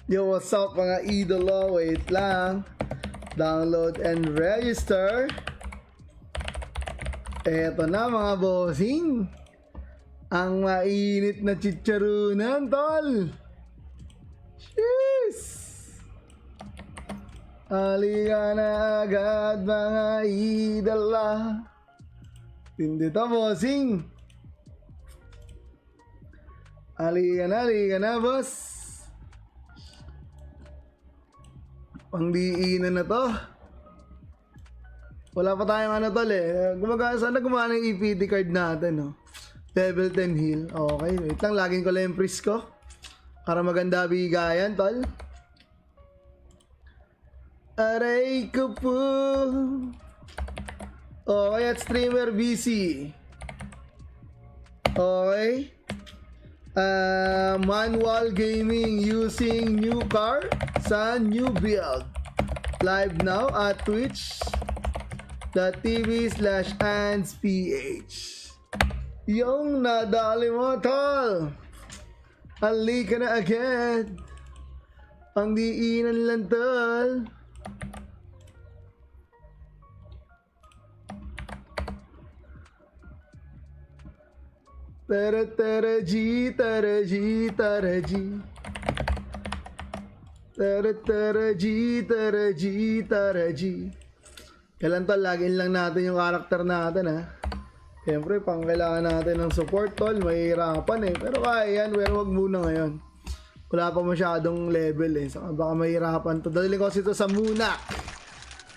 Yo, what's up mga idolo? Wait lang. Download and register. Eto na mga bossing. Ang mainit na chicharunan, tol. Jeez. Halika na agad mga idolo. Hindi to, bossing. Halika na, boss. Pangdiinan na to. Wala pa tayong ano tol eh. Sana gumana yung EPD card natin, no? Level 10 heal. Okay, wait lang. Laging ko lang yung priest ko. Para maganda bigayan, tol. Aray ko po. Okay, at streamer BC. Okay. Manual gaming using new car sa new build. Live now at twitch.tv/AndsPH. Yung nadali mo, tol. Halika na agad. Pangdiinan lang, tol. Tara G, tara G, tara G. Tara G, tara G, tara G. Kailan tol, lagin lang natin yung karakter natin, ha. Siyempre, pang kailangan natin ng support, tol. Mahihirapan eh. Pero kaya yan, pero wag muna ngayon. Wala pa masyadong level eh. Saka baka mahihirapan to. Dali ko kasi ito sa Munak.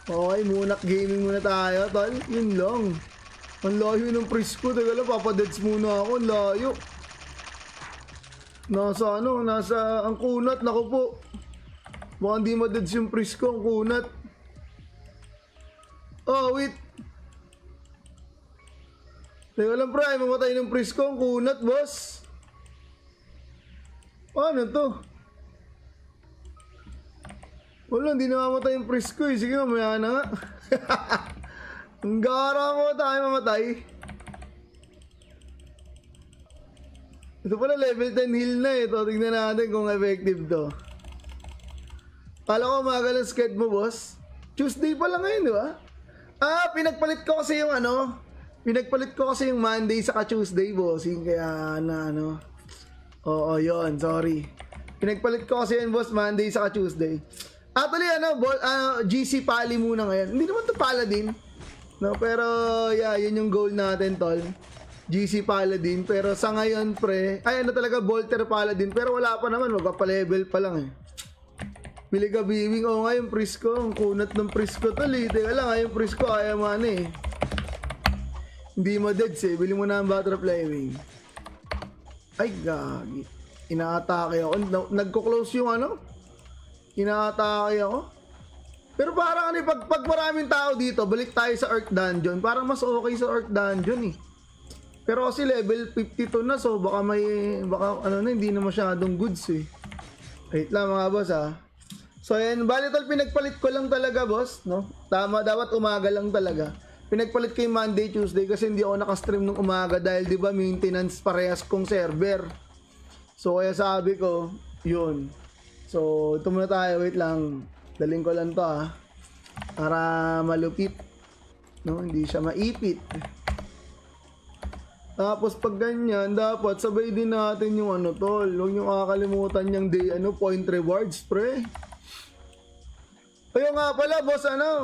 Okay, Munak gaming muna tayo, tol. Yun lang. Ang layo ng priest ko. Teka lang, papadeds muna ako. Ang layo. Nasa ano, nasa ang kunat. Naku po. Baka hindi madeds yung priest ko. Ang kunat. Oh, wait. Teka lang, pre. Mamatay ng priest ko. Ang kunat, boss. Paano to? Wala, hindi namamatay yung priest ko eh. Sige, mamaya na nga. Ang gara mo tayo mamatay. Ito pala level 10 heal na ito. Tignan natin kung effective to. Kala ko umaga ng sked mo, boss. Tuesday pa lang ngayon, di ba? Pinagpalit ko kasi yung ano. Pinagpalit ko kasi yung Monday saka Tuesday, bossing. Kaya na ano. Oo, yon, sorry. Pinagpalit ko kasi yung boss Monday saka Tuesday. Actually, ano, GC Pali muna ngayon. Hindi naman to Paladin. No, pero yeah, yun yung goal natin, tol. GC Paladin, pero sa ngayon, pre, ay ano talaga, Bolter Paladin, pero wala pa naman, magpapa-level pa lang eh. Bili ka bibing, nga yung priest ko, ang kunat ng priest ko, tol eh. Teka lang, yung priest ko, ayaw man eh. Hindi mo deads eh, bili mo na ang butterfly wing. Ay, gagi. Inaatake ako, nagko-close yung ano? Inaatake ako. Pero parang ano, pag maraming tao dito, balik tayo sa Earth Dungeon. Parang mas okay sa Earth Dungeon eh. Pero kasi level 52 na, so baka ano na, hindi na masyadong goods eh. Wait lang mga boss ah. So yan, bali tol, pinagpalit ko lang talaga boss, no? Tama, dapat umaga lang talaga. Pinagpalit ko yung Monday, Tuesday kasi hindi ako nakastream nung umaga dahil di ba maintenance parehas kong server. So kaya sabi ko, yun. So ito muna tayo, wait lang. Daling ko lang to para malupit, no? Hindi siya maipit. Tapos pag ganyan, dapat sabay din natin yung ano tol. Huwag nyo kakalimutan yung day, point rewards, pre. Ayun nga pala,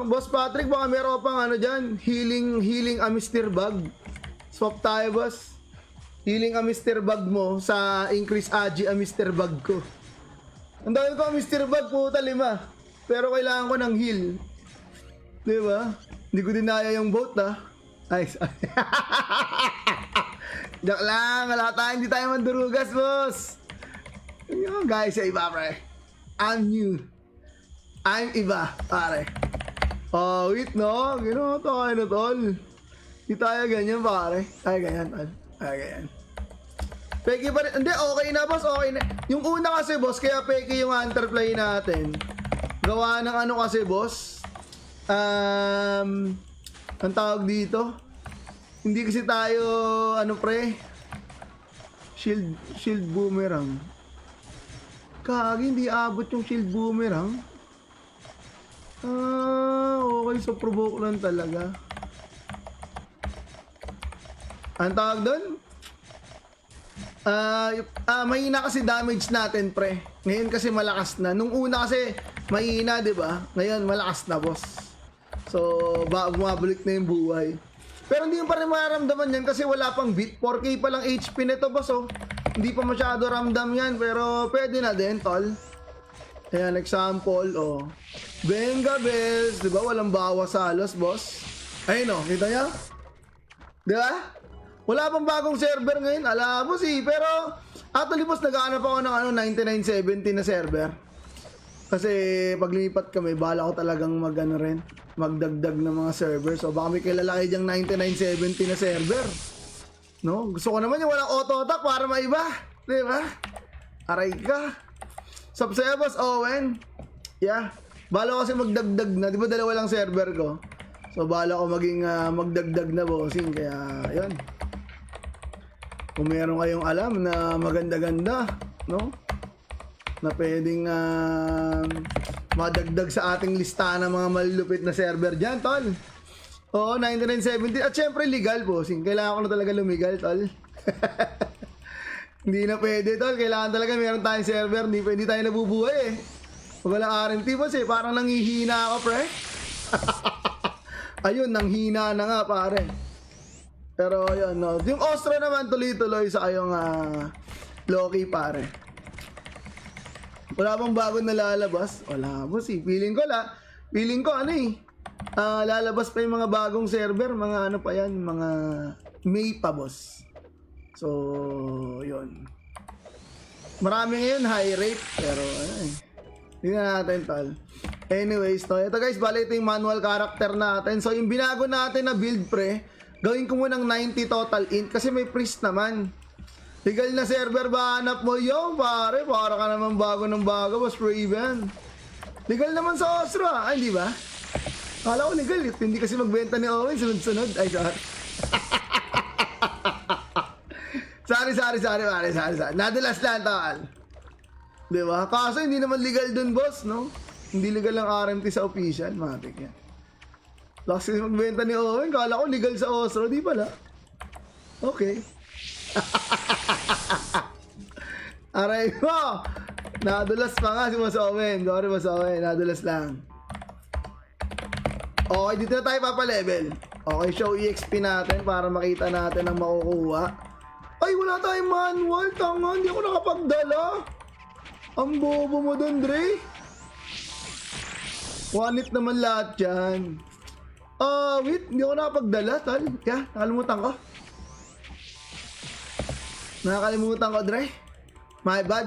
boss Patrick, baka meron pang dyan, healing Amister bag. Swap tayo, boss. Healing Amister bag mo sa increase Agi Amister bag ko. Ang dami ko Amister bag, puta 5. Pero kailangan ko ng heal. Di ba? Hindi ko dinaya yung boat, Ay, joke lang. Wala tayo. Hindi tayo mandurugas, boss. Yung guys, sa iba, pre. I'm new. I'm iba, pare. Oh, wait, no? Gano'n tayo na, tol. Hindi tayo ganyan, pare. Tayo ganyan, tol. Tayo ganyan. Peki pa rin. Hindi, okay na, boss. Okay na. Yung una kasi, boss, kaya peki yung hunterfly natin. Gawa ng ano kasi, boss. Ang tawag dito. Hindi kasi tayo, pre. Shield boomerang. Kagi, hindi abot yung shield boomerang. Okay. So, provoke lang talaga. Ang tawag doon? Mahina kasi damage natin, pre. Ngayon kasi malakas na. Nung una kasi mahina, di ba? Ngayon malakas na, boss. So, bumabalik na yung buhay. Pero hindi mo pa rin mararamdaman yan kasi wala pang beat. 4K pa lang HP nito, boss, oh. Hindi pa masyado ramdam yan, pero pwede na din, tol. Ayan, example, oh. Benga Bells, di ba? Walang bawas halos, boss. Ayun, oh. Kita niya? Di ba? Wala pang bagong server ngayon, alam mo pero actually boss, naghahanap ako ng 9970 na server. Kasi pag lumipat kami, bala ko talagang magdagdag ng mga server. So baka may kilala kayo dyang 9970 na server. No? Gusto ko naman yung walang auto-attack para maiba. Di ba? Aray ka. Subsaya boss, Owen. Yeah. Bala ko kasi magdagdag na. Di ba dalawa lang server ko? So bala ko maging magdagdag na bossing. Kaya yun. Kung meron kayong alam na maganda-ganda, no? Na pwedeng madagdag sa ating listahan ng mga malulupit na server dyan, tol. Oo, 9970. At syempre, legal, bossing. Kailangan ko na talaga lumigal, tol. Hindi na pwede, tol. Kailangan talaga meron tayong server. Hindi pwede tayo nabubuhay, eh. Pag walang RMT, boss, eh. Parang nanghihina ako, pre. Ayun, nanghina na nga, pare. Pero yun, no. Yung Ostra naman tuloy-tuloy sa kayong Loki, pare. Wala bang bago na lalabas? Wala, boss, eh. Feeling ko lalabas pa yung mga bagong server, mga ano pa yan, mga May pa, boss. So, yun. Marami ngayon high rate, pero tingnan natin, tol. Anyways, no, ito guys, bali ito yung manual character natin. So, yung binago natin na build, pre, gawin ko munang 90 total int kasi may priest naman. Legal na server ba hanap mo? Yo, pare, para ka naman bago ng bago, boss Raven. Legal naman sa Ostra, ay, di ba? Kala ko legal, hindi kasi magbenta ni Owen, sunod-sunod. Ay, sorry. Sorry. Nadulas lang, tawal. Di ba? Kaso hindi naman legal dun, boss, no? Hindi legal ang RMT sa official, matik yan. Lakas kasi magbenta ni Owen, kala ko legal sa Osro, di pala. Okay. Aray mo! Nadulas pa nga si Boss Owen. Sorry, Boss Owen, nadulas lang. Okay, dito na tayo papalevel. Okay, show EXP natin para makita natin ang makukuha. Ay, wala tayong manual. Tanga, hindi ako nakapagdala. Ang bobo mo dun, Dre. One hit naman lahat yan. Wait, hindi ako nakapagdala, tol. Yeah, nakalimutan ko. Dre. My bad.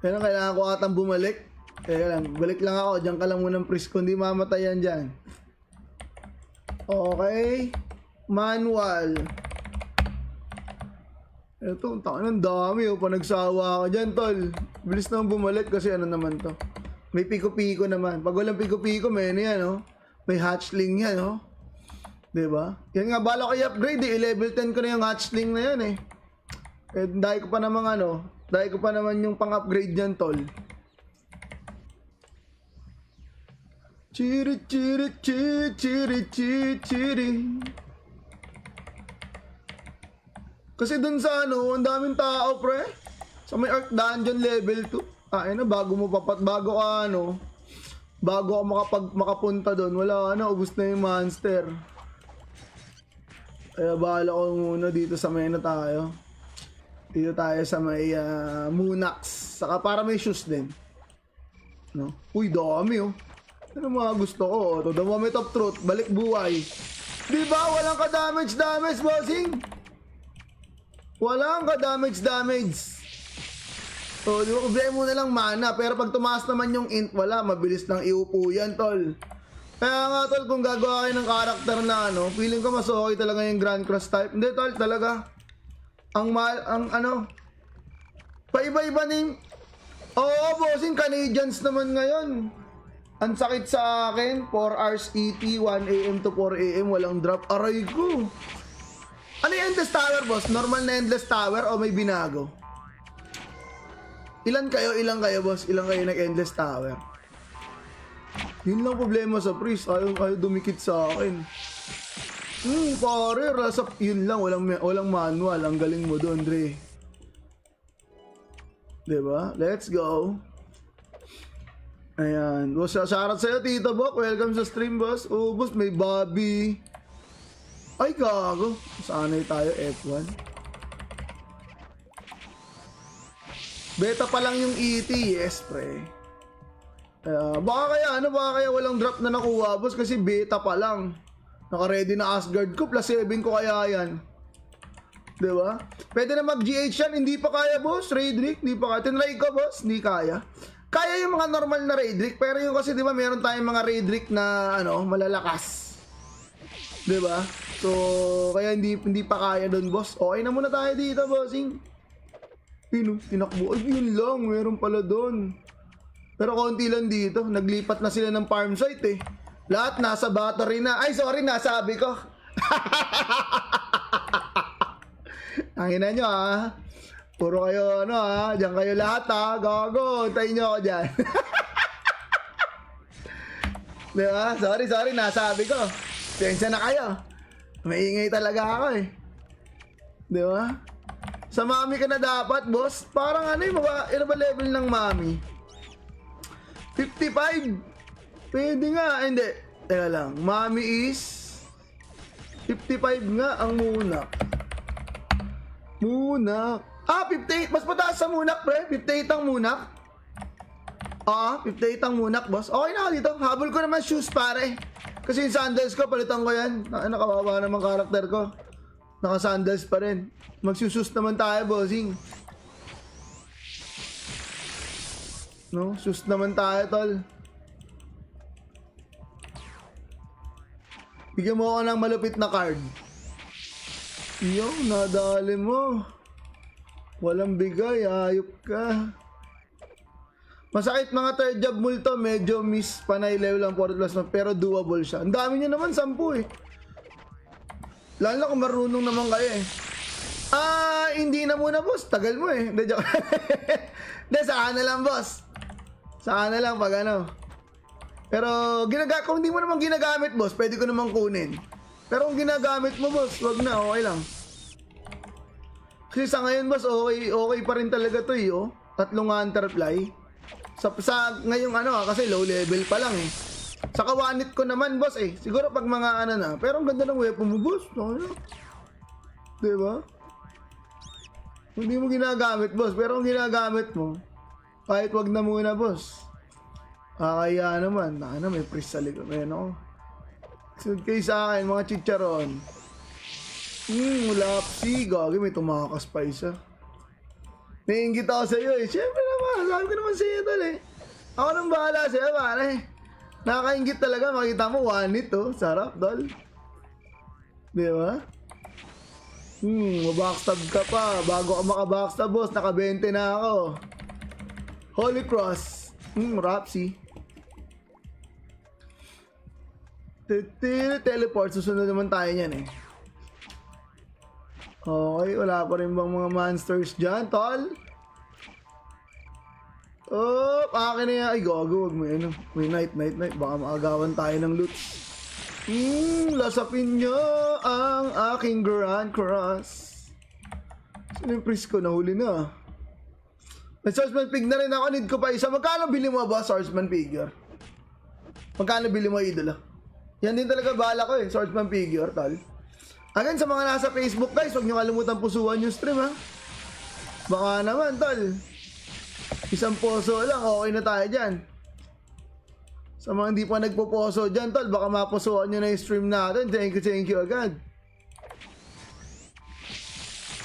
Kaya kailangan ko atang bumalik. Kaya lang, balik lang ako. Diyan ka lang munang priest ko. Hindi mamatay yan dyan. Okay. Manual. Ito, ang takin ng dami. Panagsawa ka dyan, tol. Bilis nang bumalik kasi ano naman to. May piko-piko naman. Pag walang piko-piko, may ano yan, oh. May hatchling yan, oh. Diba? Yan nga, bala ko i-upgrade, eh. Level 10 ko na yung hatchling na yan, eh. Dahil ko pa naman yung pang-upgrade yan, tol. Chiri. Kasi dun sa ang daming tao, pre. Sa may Arc Dungeon level 2. Bago ako makapunta doon, wala ubos na yung monster. Kaya bahala ko muna dito sa may tayo. Dito tayo sa may Munax. Saka para may shoes din. No? Uy, dami, oh. Ano mga gusto ko? To the moment of truth, balik buhay. Diba? Walang ka-damage, bossing. Walang ka-damage. So, di ba, kublay mo na lang mana. Pero pag tumaas naman yung int, wala. Mabilis lang iupo yan, tol. Kaya nga, tol, kung gagawa kayo ng karakter na feeling ko mas okay talaga yung Grand Cross type. Hindi, tol, talaga. Paiba-iba ni... Oo, bossing, Canadians naman ngayon. Ang sakit sa akin, 4 hours ET, 1 AM to 4 AM, walang drop. Aray ko. Ano yung endless tower, boss? Normal na endless tower o may binago? Ilan kayo, boss? Ilan kayo nag-endless tower? Yun lang problema sa priest. Ayaw dumikit sa akin. Pare, rasap. Yun lang, walang manual. Ang galing mo doon, Dre. Diba? Let's go. Ayan. Boss, shoutout sa'yo, Tito Bok. Welcome sa stream, boss. Oh, boss, may Bobby. Ay, gago. Sanay tayo, F1. Beta pa lang yung ET, yes, pre. Baka kaya walang drop na nakuha, boss, kasi beta pa lang. Naka-ready na Asgard ko, plus 7 ko kaya yan. Diba? Pwede na mag-GH yan, hindi pa kaya, boss. Raid-Rick, hindi pa kaya. Tinry ko, boss, hindi kaya. Kaya yung mga normal na Raid-Rick, pero yung kasi, diba, meron tayong mga Raid-Rick na, malalakas. Diba? So, kaya hindi pa kaya doon, boss. Okay na muna tayo dito, bossing. Tinakbo. Ay, yun lang. Meron pala doon. Pero konti lang dito. Naglipat na sila ng farm site eh. Lahat nasa battery na. Ay, sorry, nasabi ko. Ang ina nyo ha. Puro kayo Diyan kayo lahat ha. Gago. Tayo nyo ako dyan. Diba? Sorry, nasabi ko. Tensya na kayo. Maingay talaga ako eh. Diba? Sa mami ka na dapat, boss. Parang ano ba level ng mami? 55. Pwede nga. Hindi. Teka lang. Mami is 55 nga ang munak. Munak. 58. Mas mataas sa munak, pre. 58 ang munak. 58 ang munak, boss. Okay na ako dito. Habol ko naman shoes, pare. Kasi yung sandals ko, palitan ko yan. Nakawawa naman karakter ko. Naka-sandals pa rin. Magsusus naman tayo, bossing. No? Sus naman tayo, tol. Bigyan mo ako ng malupit na card. Yo, nadali mo. Walang bigay, ayop ka. Masakit mga third job multo. Medyo miss panay level lang 40 plus pero doable siya. Ang dami nyo naman, 10 eh. Lalo na kung marunong naman kayo eh. Hindi na muna, boss. Tagal mo eh. Hindi, joke. Hindi, saan na lang, boss. Saan na lang pag ano. Pero, kung hindi mo naman ginagamit, boss, pwede ko naman kunin. Pero kung ginagamit mo, boss, wag na, okay lang. Kasi sa ngayon, boss, okay pa rin talaga to eh, oh. 3 Hunterfly. Sa ngayong kasi low level pa lang eh. Saka one-hit ko naman, boss eh. Siguro pag mga na. Pero ang ganda ng weapon mo, boss. Diba? Hindi mo ginagamit, boss. Pero kung ginagamit mo, kahit wag na muna, boss. Kaya naman. May priest sa likod. Ayan ako. Sunod kayo sa akin, mga chicharon. Lapsi. Gagi, may tumakas pa isa. Nainggit ako sa iyo eh. Siyempre naman. Sabi ko naman sa iyo, tol eh. Ako nang bahala sa iyo, pare. Nakakaingit talaga, makita mo, one hit, oh. Sarap, dol. Di ba? Mabackstab ka pa. Bago ka makabackstab, boss, naka-20 na ako. Holy Cross. Rapsi. Teleport, susunod naman tayo niyan eh. Okay, wala pa rin bang mga monsters dyan, tol? Akin na yan. Ay, gago. Wag mo yun. May night. Baka maagawan tayo ng loot. Lasapin nyo ang aking Grand Cross. Sino yung priest ko? Nahuli na. May swordsman pig na rin ako. Need ko pa isa. Magkano bili mo ba, swordsman figure? Magkano bili mo, idolo? Yan din talaga bahala ko eh. Swordsman figure, tol. Again, sa mga nasa Facebook, guys, huwag nyo kalimutan pusuan yung stream, ha? Baka naman, tol. 1 poso lang, okay na tayo dyan. Sa mga hindi pa nagpo-poso dyan, tol, baka mapusuan nyo na yung stream natin. Thank you agad.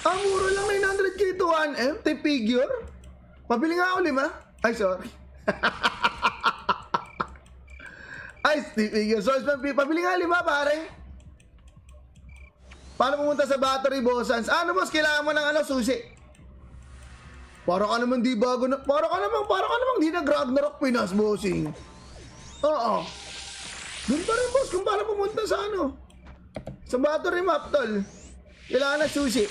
Ang muro lang 900k to 1M, type figure. Pabili nga ako 5. Ay, sorry. Ay, type figure. So, pabili nga 5, pare. Paano pumunta sa battery, bossans? Boss, kailangan mo ng susi. Para ka naman di bago na... Para ka naman di nag-Ragnarok Pinas, bossing. Oo. Doon pa rin, boss, kung paano pumunta sa sa battery map, tol. Kailangan na susi.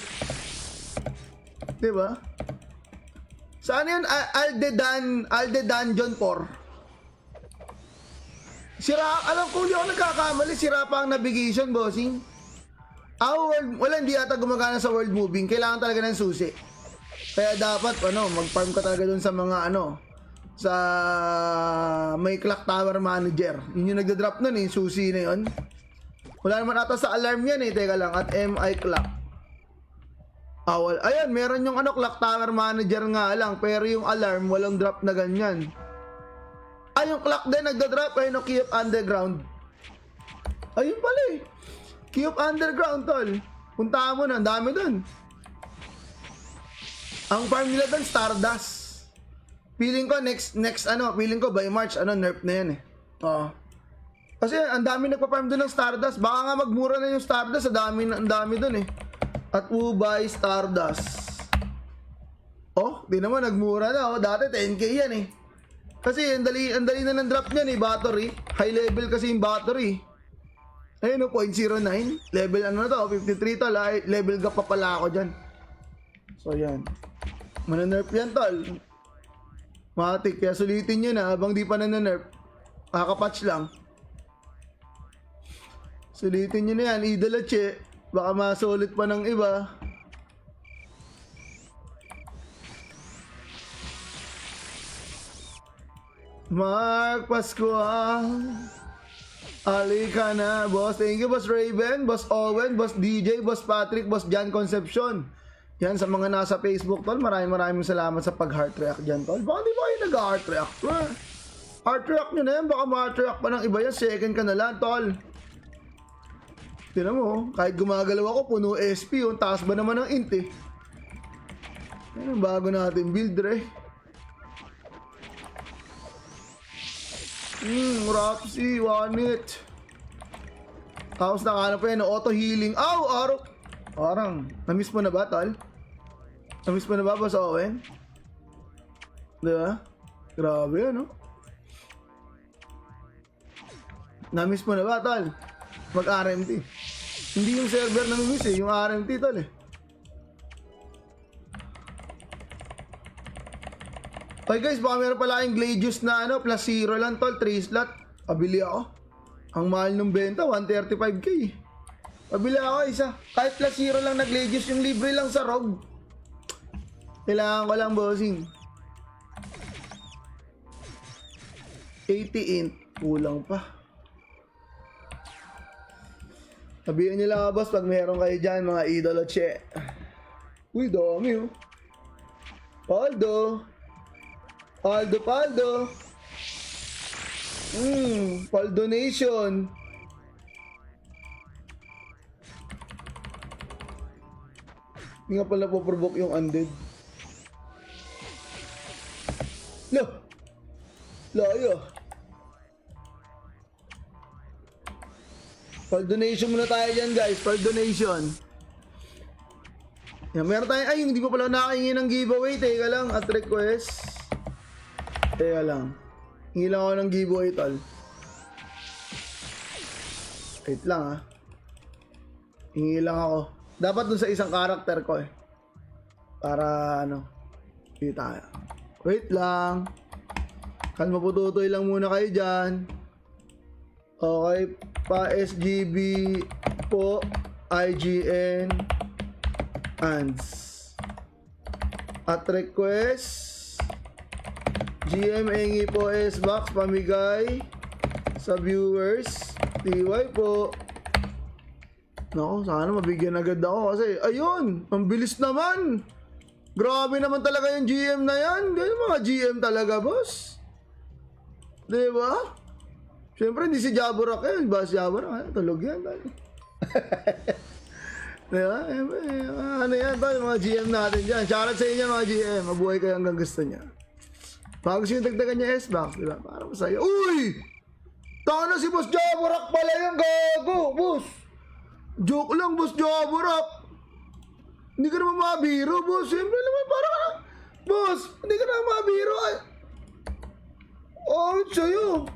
Diba? Saan yun? Aldedan John 4. Alam ko hindi ako nagkakamali, sira pa ang navigation, bossing. Wala, hindi yata gumagana sa world moving. Kailangan talaga ng susi. Kaya dapat, mag-farm ka talaga dun sa mga, sa may clock tower manager. Yun yung nagda-drop nun, susi na yun. Wala naman ata sa alarm yan, Teka lang, at MI clock. Ayan, meron yung clock tower manager nga lang, pero yung alarm, walang drop na ganyan. Yung clock din nagda-drop, Keep Underground. Ayun pala Keep Underground, tol. Puntahan mo na, ang dami dun. Ang farm nila dun, Stardust. Feeling ko feeling ko by March, nerf na yan Kasi ang dami nagpa-farm dun ng Stardust. Baka nga magmura na yung Stardust, ang dami dun At buy Stardust. Di naman nagmura na Dati 10k yan Kasi ang dali na ng drop niyan battery. High level kasi yung battery. Ayun 0.09. Level 53 tol. Level gap pa pala ako dyan. So yan. Mana-nerf yan tol. Matik. Kaya sulitin nyo na habang di pa na-nerf. Kakapatch lang. Sulitin nyo na yan. Idolache. Baka masulit pa ng iba. Mark Pascual. Alika na, boss. Thank you, Boss Raven, Boss Owen, Boss DJ, Boss Patrick, Boss Jan Concepcion. Yan, sa mga nasa Facebook, tol. Maraming salamat sa pag-heart react dyan, tol. Baka di ba kayo nag-heart react? Heart react nyo na yan. Baka ma-heart react pa ng iba yan. Second ka na lang, tol. Tinan mo, kahit gumagalaw ako, puno SP. Yung taas ba naman ng int Yan ang bago natin build, Rapsi, one it. Tapos nakahanap pa yan, auto healing. Araw. Parang, na-miss mo na ba, tol? Na-miss mo na ba, Boss Owen? Diba? Grabe, Na-miss mo na ba, tol? Mag-RMT. Hindi yung server na-miss yung RMT, tol Okay guys, baka meron pala kayong Gladius na plus 0 lang tol, 3 slot. Pabili ako. Ang mahal ng benta, 135k. Pabili ako isa. Kahit plus 0 lang na Gladius, yung libre lang sa Rogue. Kailangan ko lang, bossing. 80 int. Kulang pa. Sabihin nyo lang, boss, pag meron kayo dyan, mga idolo che. Uy, dami Paldo. Paldo. Paldo Nation. Hindi nga pala po-provoke yung undead. Layo. Paldo Nation muna tayo dyan, guys. Paldo Nation. Yan, meron tayo. Hindi pa pala nakahingi ng giveaway. Teka lang, at request. Teka lang. Hingi lang ako ng giveaway, tol. Wait lang, Hingi lang ako. Dapat dun sa isang karakter ko, Para, kita. Wait lang. Kalma po, tutoy lang muna kayo dyan. Okay. Pa-SGB po. IGN. Ands. At request. GM Engi po S-Box pamigay sa viewers. TY po. Naku, sana mabigyan agad ako kasi ayun, ang bilis naman. Grabe naman talaga yung GM na yan. Ganyan mga GM talaga, boss. Diba? Siyempre hindi si Jaborak yan. Ba si Jaborak? Tulog yan. Diba? Yan tayo mga GM natin dyan. Shoutout sa inyo mga GM. Mabuhay kayo hanggang gusto niya. Bago siya dagdagan niya S-Box, diba? Para masaya. Uy! Taka na si Boss Jaborak pala yung gago, boss. Joke lang, Boss Jaborak. Hindi ka naman mabiro, boss. Siyempre naman, parang boss, hindi ka naman mabiro. Sa'yo.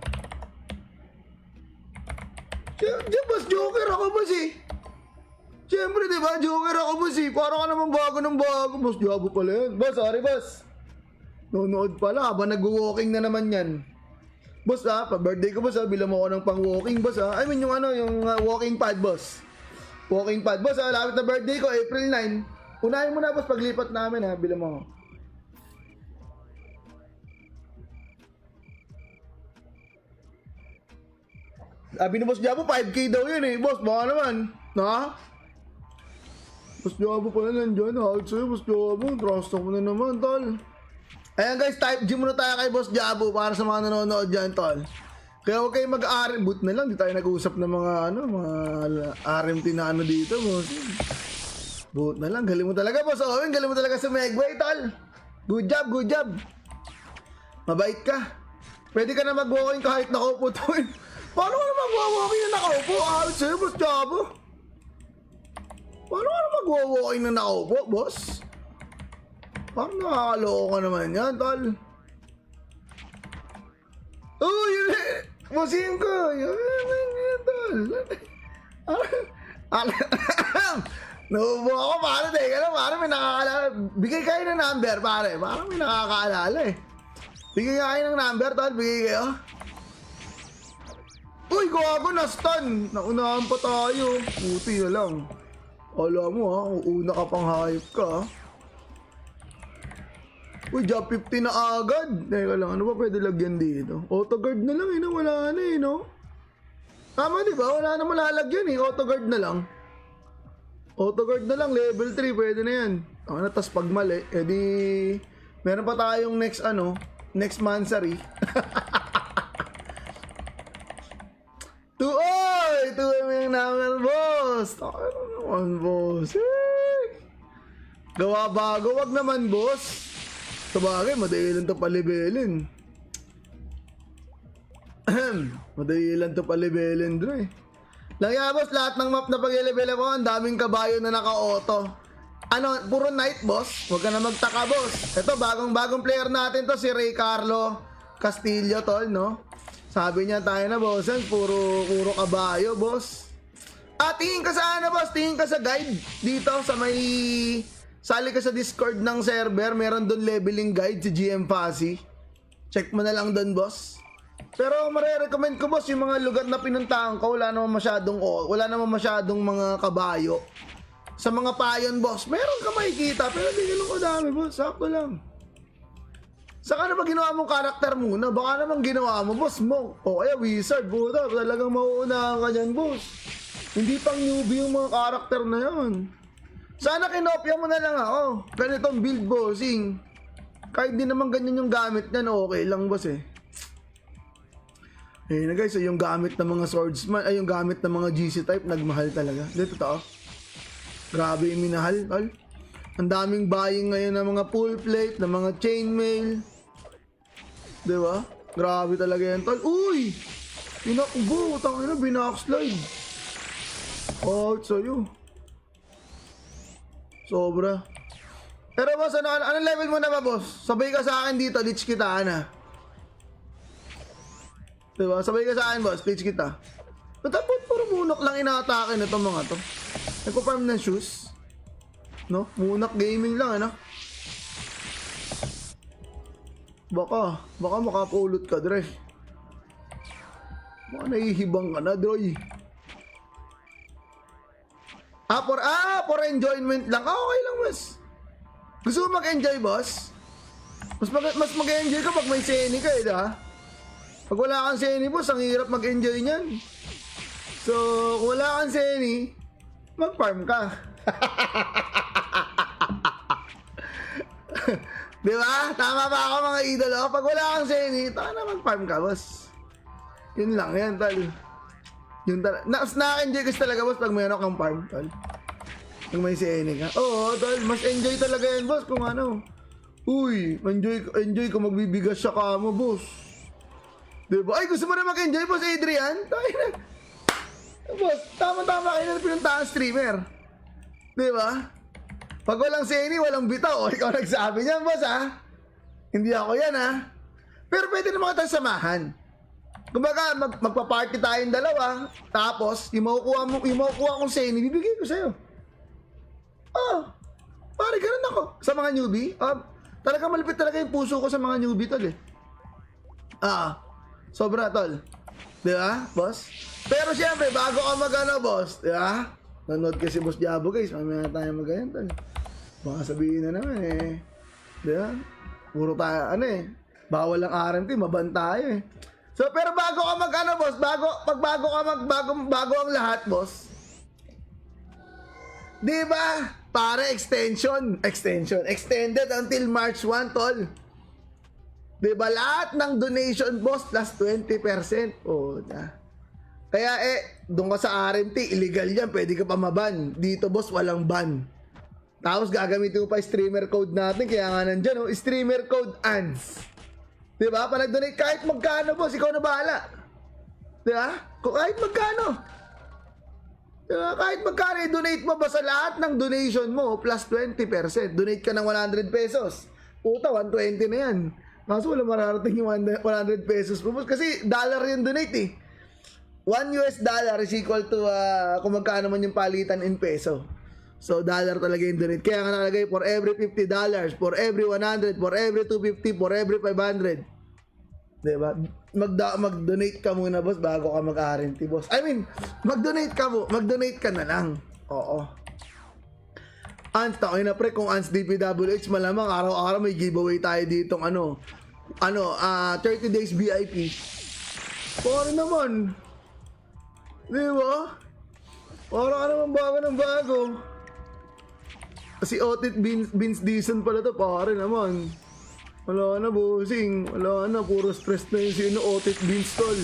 Siyempre, boss, joker ako, boss Siyempre, diba? Joker ako, boss Parang ka naman bago ng bago. Boss Jabo pala yan. Boss, sorry, boss. Nunood pala, habang nag-walking na naman yan. Boss pa-birthday ko boss bilang mo ako ng pang-walking boss I mean yung walking pad boss. Walking pad boss lapit na birthday ko, April 9. Unahin mo na boss paglipat namin bilang mo ako. Sabi ni Boss Jabo, 5K daw yun boss, baka naman. Boss Jabo pala nandyan, hawag sa'yo Boss Jabo, trust mo na naman, tol. Ayan guys, type G muna tayo kay Boss Jabo para sa mga nanonood dyan, tol. Kaya huwag kayo mag-RM, boot na lang, di tayo nag-uusap ng mga RMT na dito, boss. Boot na lang, galing mo talaga, Boss Owen, galing mo talaga sa Megway, tol. Good job, good job. Mabait ka. Pwede ka na mag-walking kahit nakaupo, tol. Paano ka na mag-walking na nakaupo? Ahal sa'yo, Boss Jabo. Paano ka na mag-walking na nakaupo, boss? Parang nakakaloko ka naman yan, tol. Oh, yun Bossing ko. Yun, tol. Naubo ako, pare. Teka lang, pare. May nakakaalala. Bigay kayo ng number, pare. Parang may nakakaalala Bigay kayo ng number, tol. Bigay kayo. Uy, gago na stun. Naunahan pa tayo. Puti na lang. Alam mo una ka pang hype ka. Uy, job 50 na agad. Teka lang, ano ba pwede lagyan dito? Auto guard na lang wala na no? Tama diba? Wala na malalagyan auto guard na lang. Auto guard na lang, level 3, pwede na yan. Tas pag mali, edi meron pa tayong next mansary. Tuloy mo yung number, boss. Ano naman, boss? Gawa bago, wag naman, boss. Sabagay, madali lang ito palibelin. Madali lang ito palibelin, Dre. Lang boss, lahat ng map na pag-level mo, ang daming kabayo na naka-auto. Puro night, boss. Huwag ka na magtaka, boss. Ito, bagong player natin to, si Ray Carlo Castillo, tol, no? Sabi niya tayo na, boss, puro kabayo, boss. Tingin ka sa boss? Tingin ka sa guide dito sa may... Sali ka sa Discord ng server, meron doon leveling guide si GM Fuzzy. Check mo na lang doon, boss. Pero marirecommend ko, boss, yung mga lugar na pinuntahan ko, wala naman masyadong mga kabayo. Sa mga payon, boss, meron ka makikita, pero di ganun kadami, boss. Sakto lang. Saka na ba ginawa mong karakter muna? Baka naman ginawa mo, boss mo. O kaya wizard, buta. Talagang mauunahan ka dyan, boss. Hindi pang newbie yung mga karakter na yan. Sana kinopya mo na lang ako. Ganitong build, bossing. Kahit di naman ganyan yung gamit niyan, okay lang, boss Ayun na guys, yung gamit ng mga swordsman, yung gamit ng mga GC type, nagmahal talaga. Dito totoo. Grabe yung minahal, tol. Ang daming buying ngayon ng mga full plate, ng mga chainmail. Diba? Grabe talaga yan, tol. Uy! Pinakbo, tangina, binackslide. Out sa'yo. Sobra. Pero boss, anong level mo na ba, boss? Sabay ka sa akin dito, ditch kita, Diba? Sabay ka sa akin, boss, ditch kita. Tapos puro munok lang inaatake na itong mga to. Nagpa-farm ng shoes. No? Munak gaming lang, Baka makapulot ka, Dre. Baka nahihibang ka na, Droy. For enjoyment lang. Okay lang, boss. Gusto mo mag-enjoy, boss? Mas mag-enjoy ka pag may seni ka, diba? Pag wala kang seni, boss, ang hirap mag-enjoy niyan. So, kung wala kang seni, mag-farm ka. Diba? Tama ba ako, mga idolo? Pag wala kang seni, taka na mag-farm ka, boss. Yun lang, yan, tal. Yun tal. Na-enjoy kasi talaga, boss, pag mayroon kang farm, tal. Pag may seni ka. Oo, tal. Mas enjoy talaga yan, boss, kung Uy, enjoy ko magbibigas siya ka mo, boss. Diba? Ay, gusto mo na mag-enjoy, boss Adrian? Tayo na. Boss, tama-tama kayo na pinuntahan streamer. Diba? Pag walang seni, walang bitaw. Ikaw nagsabi niyan, boss, Hindi ako yan, Pero pwede naman kita samahan. Kumbaga, magpa-party tayong dalawa. Tapos, yung makukuha kong seni, bibigay ko sa'yo. Pare, ganun ako. Sa mga newbie, Talaga malapit talaga yung puso ko sa mga newbie, tol, eh. Sobra, tol. Di ba, boss? Pero siyempre, bago ka magano, boss, di ba? Nanood kasi Boss Jabo, guys. Mamaya tayo mag-ganyan, tol. Baka sabihin na naman, eh. Di ba? Puro tayo, ano eh. Bawal ang RMT, maban tayo, eh. So, pero bago ka mag-ano, boss, bago ang lahat, boss. Di ba? Para extension, extended until March 1, tol. Di ba? Lahat ng donation, boss, plus 20%. Oh, na. Kaya doon ka sa RMT, illegal yan, pwede ka pa maban. Dito, boss, walang ban. Tapos gagamitin mo pa streamer code natin, kaya nga nandyan, oh, streamer code ANS. Di ba? Pag nag-donate kahit magkano, boss, ikaw na bahala. Di ba? Kahit magkano. Di ba? Kahit magkano, i-donate mo ba sa lahat ng donation mo, plus 20%. Donate ka ng 100 pesos. Puta, 120 na yan. Kaso wala mararating yung 100 pesos po, boss. Kasi dollar yung donate, eh. $1 is equal to kung magkano man yung palitan in peso. So, dollar talaga yung donate. Kaya nga nakalagay for every $50, for every 100, for every 250, for every 500. Diba? Mag-donate ka muna, boss, bago ka mag-RNT, boss. I mean, mag-donate ka na lang. Oo. Ants, takoy na pre, kung Ants DPWH, malamang araw-araw may giveaway tayo ditong 30 days VIP. Pare naman. Di ba? Parang ka naman bago ng bago. Kasi Otit Beans Dison pala to, pare naman. Wala na, bossing. Wala na, puro stress na yun sino Otit Beans, tol.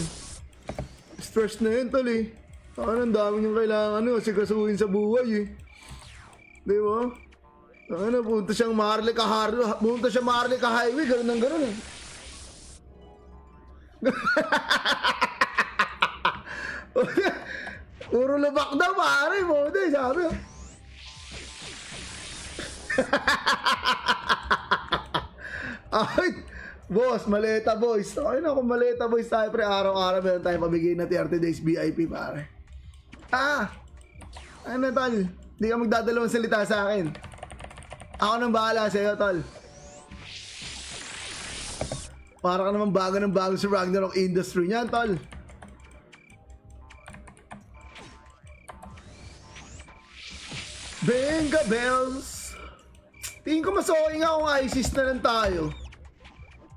Stress na yun, tol, eh. Ang dami niyong kailangan sigasuhin sa buhay, eh. Di ba? Punta siyang Marley ka highway, gano'n ng gano'n, eh. Puro lubak daw, pare mo. Sabi, ay, boss, maleta boys. Okay na, kung maleta boys tayo, pre, araw-araw meron tayo pabigay na 30 days VIP, pare. Ano, tol? Hindi ka magdadalawang salita sa akin. Ako nang bahala sa'yo, tol. Para ka naman bago ng bago sa Ragnarok industry niyan, tol. Benga bells. Tingin ko mas okay nga kung ISIS na lang tayo.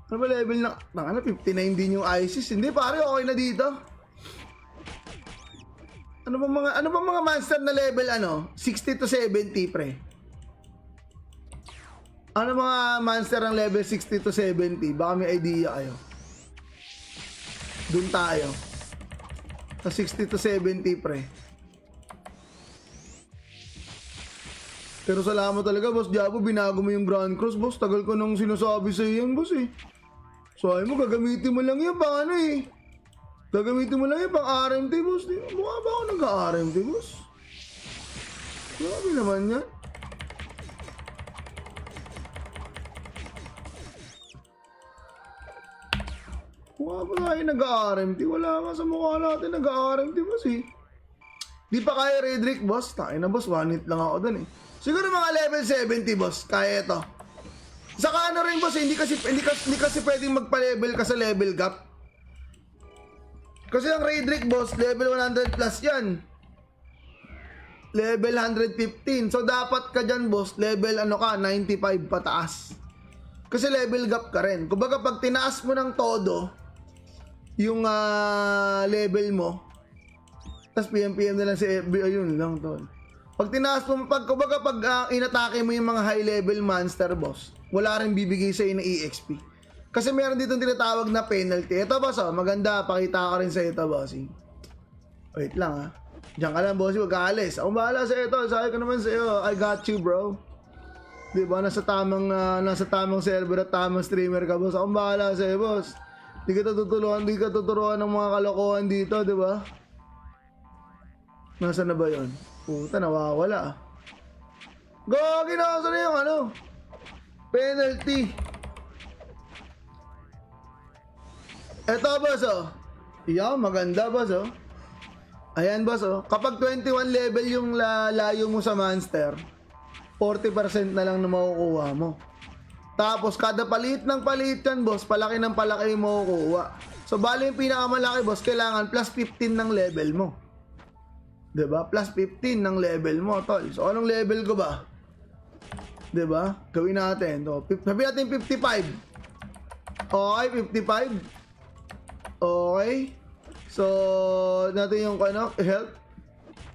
Ano ba level na? 59 din yung ISIS. Hindi pare, okay na dito. Ano ba mga monster na level 60 to 70, pre? Ano mga monster ang level 60 to 70? Baka may idea kayo. Doon tayo. Sa 60 to 70, pre. Pero salamat talaga, Boss Jabo. Binago mo yung Grand Cross, boss. Tagal ko nang sinasabi sa iyo yan, boss, eh. Sabi mo, gagamitin mo lang yan pang Gagamitin mo lang yan pang RMT, boss. Mukha ba ako nag-RMT, boss? Grabe naman yan. Mukha ba tayo nag-RMT? Wala ka sa mukha natin nag-RMT, boss, eh. Di pa kaya Redrick, boss. Tayo na, boss. 1 hit lang ako dun, eh. Siguro mga level 70, boss. Kaya ito. Saka rin, boss, hindi kasi pwedeng magpa-level ka sa level gap. Kasi ang Redrick, boss, level 100 plus yan. Level 115. So, dapat ka dyan, boss, level 95 pataas. Kasi level gap ka rin. Kumbaga, pag tinaas mo ng todo, yung level mo, tapos PM na lang si FBI, ayun lang, tol. Pag tinaas mo, pag inatake mo yung mga high level monster, boss, wala rin bibigay sa'yo na EXP. Kasi meron dito tinatawag na penalty. Ito, boss, maganda, pakita ka rin sa ito, bossing. Wait lang, Diyan ka lang, bossing, huwag ka alis. Ako bahala sa ito, sabi ko naman sa iyo, I got you, bro. Diba, nasa tamang server at tamang streamer ka, boss. Ako bahala sa iyo, boss. Di ka tuturuan ng mga kalokohan dito, diba? Nasaan na ba yun? Puta, nawawala. Gagi na, saan na yung penalty. Eto, boss, Yan, maganda, boss, Ayan, boss, kapag 21 level yung layo mo sa monster, 40% na lang na makukuha mo. Tapos, kada palit ng palit yan, boss, palaki ng palaki mo kukuha. So, bali yung pinakamalaki, boss, kailangan plus 15 ng level mo. Diba? Plus 15 ng level mo, tol. So, anong level ko ba? Diba? Gawin natin. So, sabi natin 55. Okay, 55. Okay. So, natin yung health.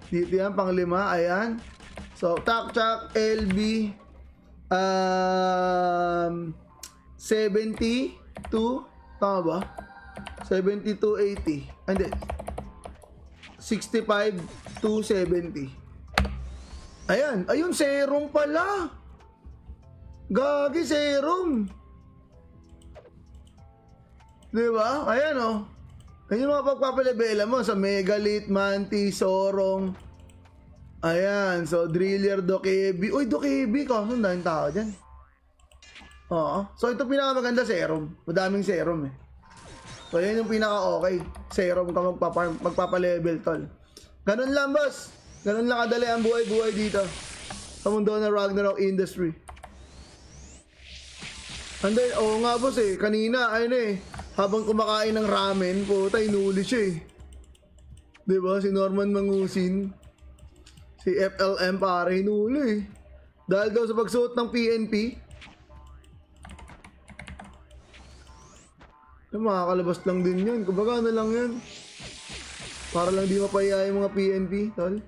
Dito yan, pang 5. Ayan. So, tak-chak, LB. 72. Tama ba? 7280. Hindi. 65 to 70. Ayan. Ayun, serum pala. Gagi, serum. Diba? Ayan, oh. Ayan yung mga pagpapalebela mo sa Megalith, Mantis, Sorong. Ayan. So, Driller, Dokebi. Uy, Dokebi. Kaso, dahil tao dyan. Oo. So, ito pinakamaganda serum. Madaming serum eh. So, yan yung pinaka-okay. Serum ka magpapalevel, tol. Ganun lang, boss. Ganun lang kadali ang buhay-buhay dito. Sa mundo ng Ragnarok industry. And then, oo nga, boss eh. Kanina, ayun eh. Habang kumakain ng ramen, puta, inuli siya eh. Diba? Si Norman Mangusin. Si FLM pare, inuli eh. Dahil daw sa pagsuot ng PNP. Makakalabas lang din yun. Kumbaga, ano lang yan. Para lang di mapaya yung mga PNP, tol.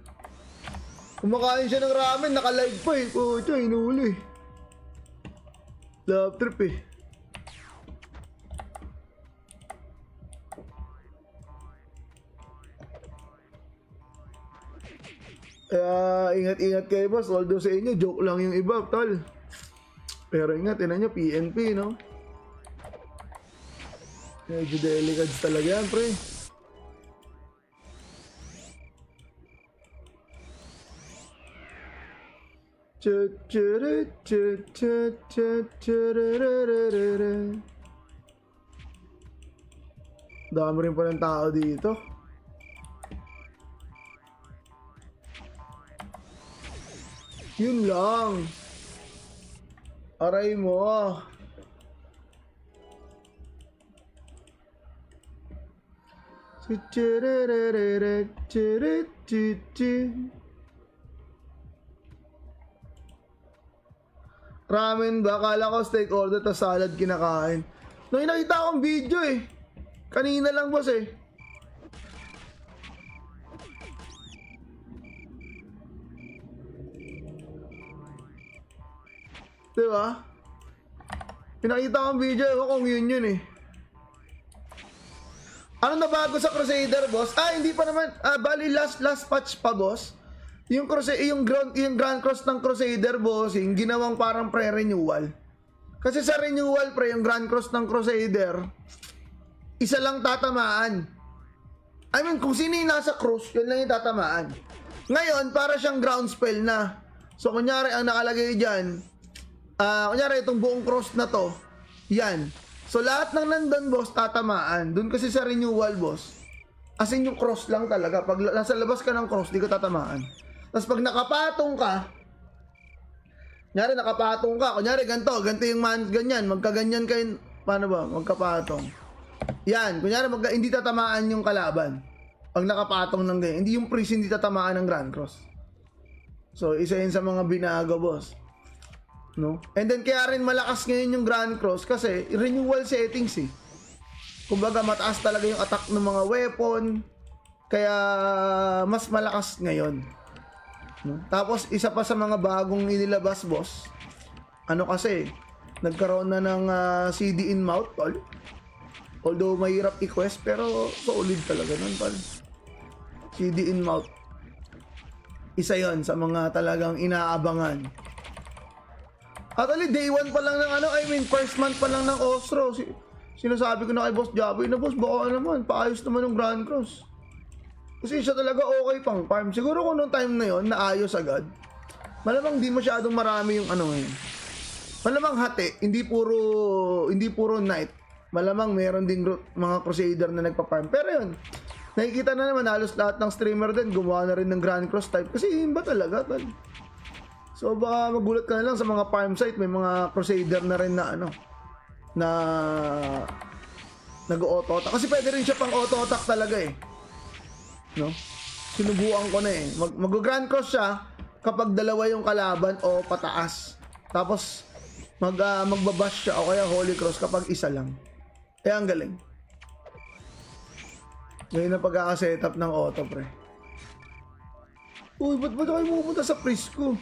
Kumakain siya ng ramen, naka-live pa eh. Puta, inuli. Love trip eh. Kaya ingat-ingat kayo, boss. Although sa inyo, joke lang yung iba, tol. Pero ingat, tinan nyo, PNP, no? Medyo delicate talaga yan, pre. Dami rin pa ng tao dito. Yun lang. Aray mo. Ramen ba? Kala ko steak order ta salad kinakain. Nung nakita akong video eh. Kanina lang, boss eh. Diba? Pinakita akong video ko kung yun eh. Ano na bago sa Crusader, boss? Hindi pa naman. Bali last patch pa, boss. Yung Grand Cross ng Crusader, boss, yung ginawang parang pre-renewal. Kasi sa renewal, pre, yung Grand Cross ng Crusader, isa lang tatamaan. I mean, kung sino yung nasa cross, yun lang yung tatamaan. Ngayon, para siyang ground spell na. So, kunyari, ang nakalagay dyan, kunyari, itong buong cross na to, yan. So, lahat ng nandun, boss, tatamaan. Doon kasi sa renewal, boss, as in yung cross lang talaga. Pag nasa labas ka ng cross, di ko tatamaan. Tapos pag nakapatong ka, kunyari, ganito yung ganyan, magkaganyan kayo, paano ba, magkapatong. Yan, kunyari, hindi tatamaan yung kalaban. Pag nakapatong ng ganyan, hindi yung priest hindi tatamaan ng Grand Cross. So, isa yun sa mga binago, boss. No? And then kaya rin malakas ngayon yung Grand Cross kasi renewal settings eh. Kumbaga mataas talaga yung attack ng mga weapon. Kaya mas malakas ngayon. No? Tapos isa pa sa mga bagong inilabas, boss. Ano kasi, nagkaroon na ng CD in mouth, tol. Although mahirap i-quest pero solid talaga nun, tol. CD in mouth. Isa yon sa mga talagang inaabangan. Actually, day 1 pa lang ng first month pa lang ng Ostro. Sinasabi ko na kay Boss Jaboy na, boss, baka naman, paayos naman ng Grand Cross. Kasi siya talaga okay pang farm. Siguro kung noong time na yon naayos agad. Malamang di masyadong marami yung ngayon. Malamang hati, hindi puro night. Malamang meron din mga Crusader na nagpa-farm. Pero yun, nakikita na naman halos lahat ng streamer din gumawa na rin ng Grand Cross type. Kasi yun ba talaga, tal? So, So baka magulat ka na lang sa mga farm site, may mga Crusader na rin na ano, na nag-auto attack. Kasi pwede rin siya pang auto attack talaga eh. No? Sinubukan ko na eh. Mag-grand cross siya kapag dalawa yung kalaban o pataas. Tapos magbabash siya o kaya holy cross kapag isa lang. Kaya ang galing. Ngayon na pagkaka-setup ng auto, pre. Uy, ba't kayo pupunta sa priest ko?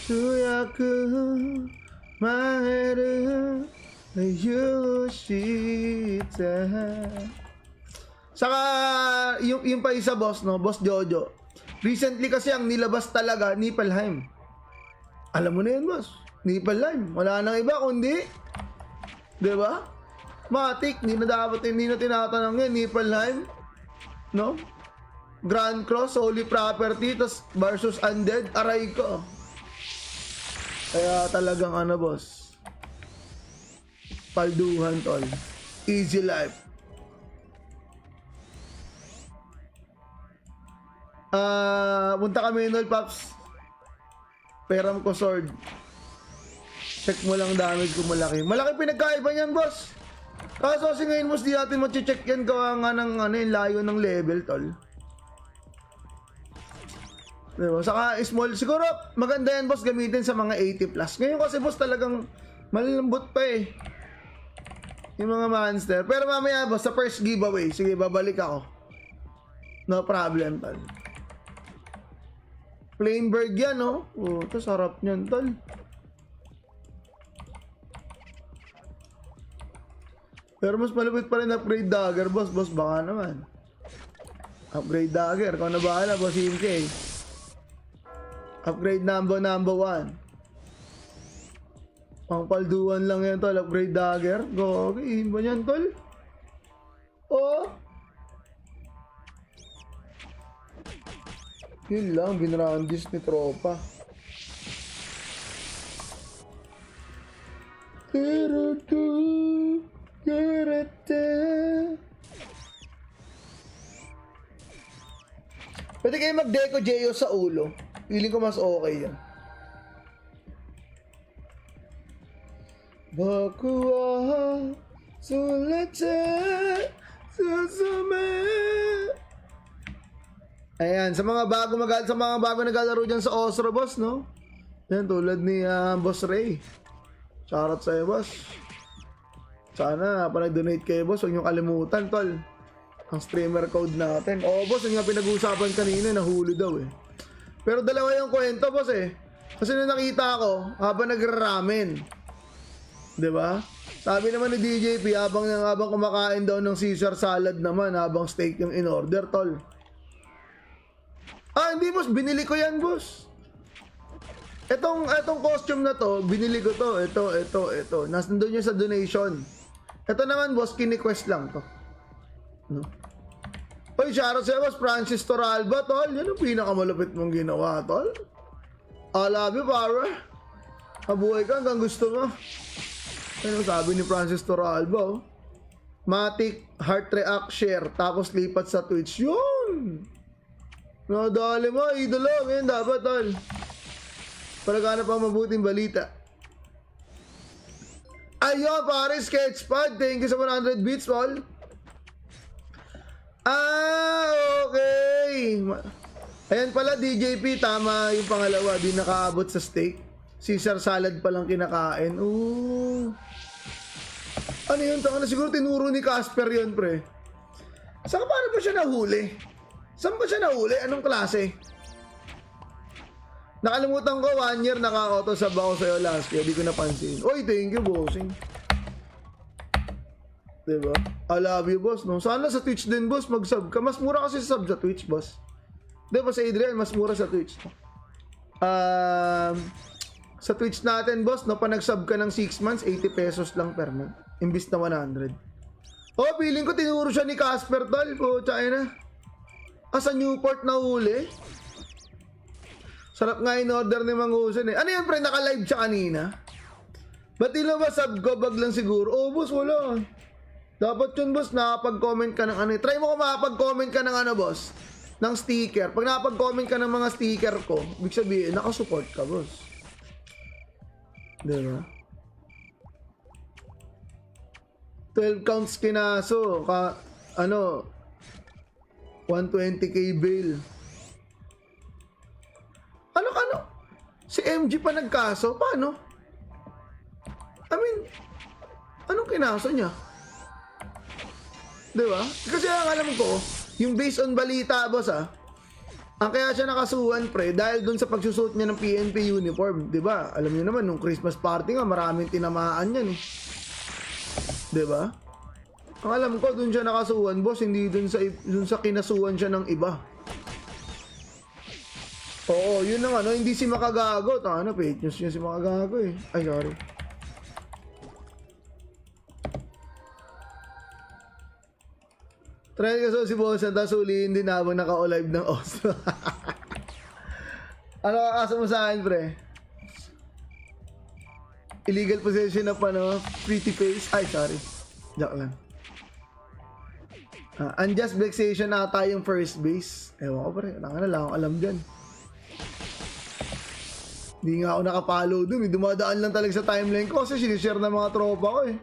Suyaku maheru Yoshita. Saka yung pa isa boss, no, Boss Jojo. Recently kasi ang nilabas talaga Niflheim. Alam mo na yun, boss. Niflheim. Wala nang iba kundi, 'di ba? Matik, hindi na tinatanong yan, Niflheim. No? Grand Cross, Holy Property, tas versus Undead, aray ko. Kaya talagang ano, boss. Palduhan, tol. Easy life. Punta kami nol, Paps. Peram ko sword. Check mo lang damage kung malaki. Malaki pinagkaiba niyan, boss. Kaso kasi ngayon, boss, di natin machi-check yan gawa nga ng ano, yung layo ng level, tol. Diba? Saka small, siguro maganda yan, boss, gamitin sa mga 80 plus. Ngayon kasi, boss, talagang malambot pa eh. Yung mga monster. Pero mamaya, boss, sa first giveaway, sige, babalik ako. No problem, tol. Flamebird yan, no? Oh, ito sarap niyan, tol. Pero mas malupit pa rin upgrade dagger, boss. Boss, baka naman. Upgrade dagger. Kung na bahala, boss, MK. Upgrade number 1. Pangpalduan lang yan, tol. Upgrade dagger. Go, okay. Ba yan, tol? Oh. Yun lang, binrandis ni tropa. Pwede kayo mag-deco Jeyo sa ulo. Feeling ko mas okay yan. Bakuwa Sulate Susume. Ayan, sa mga bago naglalaro dyan sa Osro, boss, no? Yan, tulad ni Boss Ray. Shoutout sa'yo, boss. Sana, pa nag-donate kayo, boss, huwag nyo kalimutan, tol. Ang streamer code natin. Oo, boss, yung nga pinag-uusapan kanina, nahuli daw eh. Pero dalawa yung kwento, boss eh. Kasi nung nakita ko, habang nagra-ramen. Diba? Sabi naman ni DJP, habang kumakain daw ng Caesar salad naman, habang steak yung in-order, tol. Hindi, boss, binili ko yan, boss. Etong costume na to, binili ko to. Ito. Nandun yun sa donation. Ito naman, boss, kini-quest lang to. No? Oy, shoutout sa'yo, boss, Francis Toralba, tol. Yan ang pinakamalupit mong ginawa, tol. I love you, para. Mabuhay ka hanggang gusto mo. Ano sabi ni Francis Toralba, oh? Matic, heart react, share, tapos lipat sa Twitch. Yun! Nadali mo, idolo. Ngayon dapat, tol. Palagana pa mabuting balita. Ayun, pare, Sketchpad. Thank you sa 100 bits, tol. Okay. Ayan pala, DJP. Tama yung pangalawa. Di nakaabot sa steak. Caesar salad palang kinakain. Ooh. Ano yun? Siguro tinuro ni Casper yun, pre. Saka paano ba siya nahuli? Saan ba siya nahuli? Anong klase? Nakalimutan ko, 1 year naka-auto sub ako sa'yo last year. Di ko napansin. Oy, thank you, bossing. Diba? I love you, boss. No? Sana sa Twitch din, boss, mag-sub ka. Mas mura kasi sub sa Twitch, boss. Diba sa Adrian, mas mura sa Twitch. Sa Twitch natin, boss, no, pa nag-sub ka ng 6 months, 80 pesos lang per month. Imbis na 100. Oh, feeling ko tinuro siya ni Casper, tol. Po, China. Sa Newport na huli. Sarap nga in-order ni Mang Husen eh. Ano yan, pre? Naka-live siya kanina. Ba't di ba sub ko? Bag lang siguro. Oh, boss, wala. Dapat yun, boss, nakapag-comment ka ng ano. Try mo kung makapag-comment ka ng ano, boss. Ng sticker. Pag nakapag-comment ka ng mga sticker ko, ibig sabihin, nakasupport ka, boss. Diba? 12 counts kinaso. Ano, 120k bail. Ano? Si MG pa nagkaso? Paano? I mean, anong kinaso niya? Diba? Kasi ang alam ko, yung based on balita, boss, ang kaya siya nakasuhan, pre, dahil dun sa pagsusuot niya ng PNP uniform. Diba? Alam niyo naman, nung Christmas party nga, maraming tinamaan yan eh. Diba? Ang alam ko, dun siya nakasuhan, boss, hindi dun sa kinasuhan siya ng iba. Oo, yun ang ano, hindi si Makagago. Ano, fake news yun si Makagago eh. Ay, sorry. Try ka si Boss tapos huliin din habang naka-live ng Oslo. Ano kakaso mo sa akin, pre? Illegal possession of ano, pretty face. Ay, sorry. Joke lang. Unjust vexation ata yung first base. Ewan ko, pre. Lang akong alam dyan. Hindi nga ako nakapollow dun. Dumadaan lang talaga sa timeline ko kasi sinishare ng mga tropa ko eh.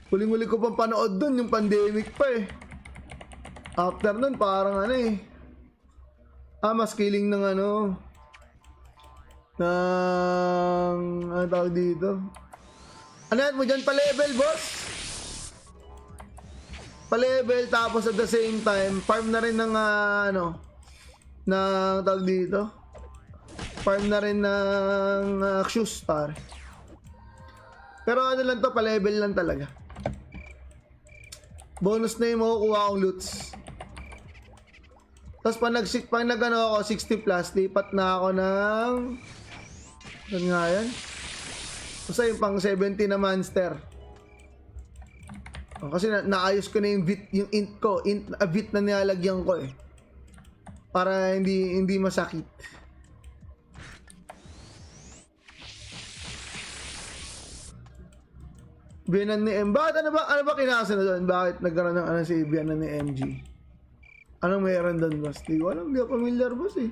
Huling-huli ko pang panood dun, yung pandemic pa eh. After nun, parang ano eh. Mas killing ng ano. Ano tawag dito? Ano yan mo dyan? Pa-level, boss? Pa-level, tapos at the same time, farm na rin ng ano. Na tawag dito. Farm na rin ng shoes, pare. Pero ano lang to, pa-level lang talaga. Bonus na yung makukuha kong loots. Tapos pag nag-ano ako, 60 plus, lipat na ako ng... Ano nga yan? Basta yung pang 70 na monster. Kasi naayos ko na yung int ko. Bit na nilalagyan ko eh. Para hindi masakit. Biyanan ni M. Bakit ano ba kinasa na doon? Bakit nagkaroon ng ano si biyanan ni MG? Anong meron doon, boss? Di ko alam, di ako familiar, boss eh.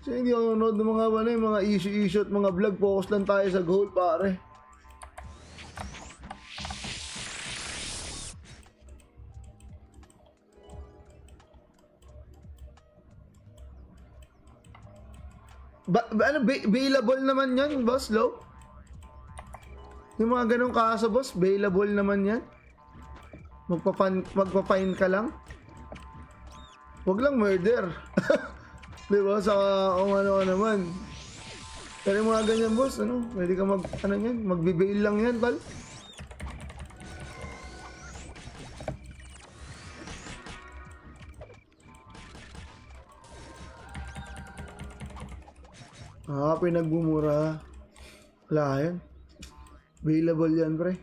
Kasi hindi ako nanonood ng mga issue at mga vlog. Focus lang tayo sa goal, pare. Bailable naman yan, boss, low? Yung mga ganong kaso, boss, bailable naman yan. Magpa-fine ka lang. Huwag lang murder. Diba? Sa kung ano naman. Pero yung mga ganyan, boss, ano, pwede ka magbe-bail lang yan, pal. Pinagbumura. Wala yan. Available yan, pre.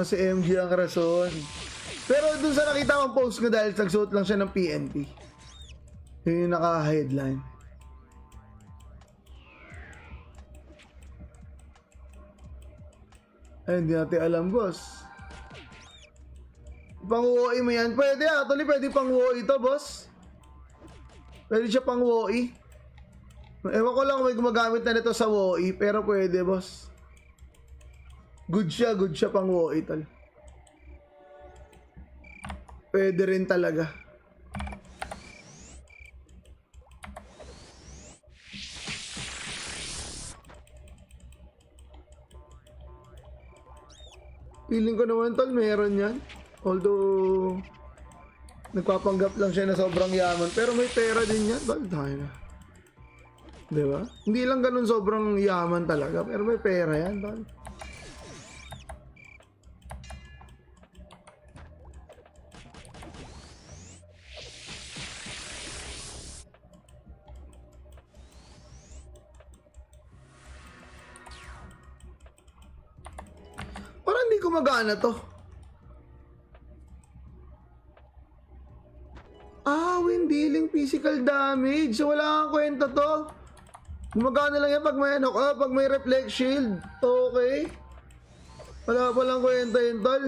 Si MG ang rason. Pero dun sa nakita kong post ko dahil nagsuot lang siya ng PNP. Yun yung naka-headline. Ay, hindi natin alam, boss. Pang-WOI mo yan? Pwede actually, pwede pang-WOI ito, boss. Pwede siya pang-WOI. Ewan ko lang kung may gumagamit na nito sa WOI, pero pwede, boss. Good siya pang-WOI, tal. Pwede rin talaga. Feeling ko naman, tal, meron yan. Although, nagpapanggap lang siya na sobrang yaman. Pero may pera din yan. Bakit tayo na? Diba? Hindi lang ganun sobrang yaman talaga. Pero may pera yan. Tal. Parang hindi ko magana to. physical damage. So, wala kang kwenta to. Gumagana lang yan pag may ano ka, pag may reflect shield. Okay. Wala pa lang kwenta yun, tol.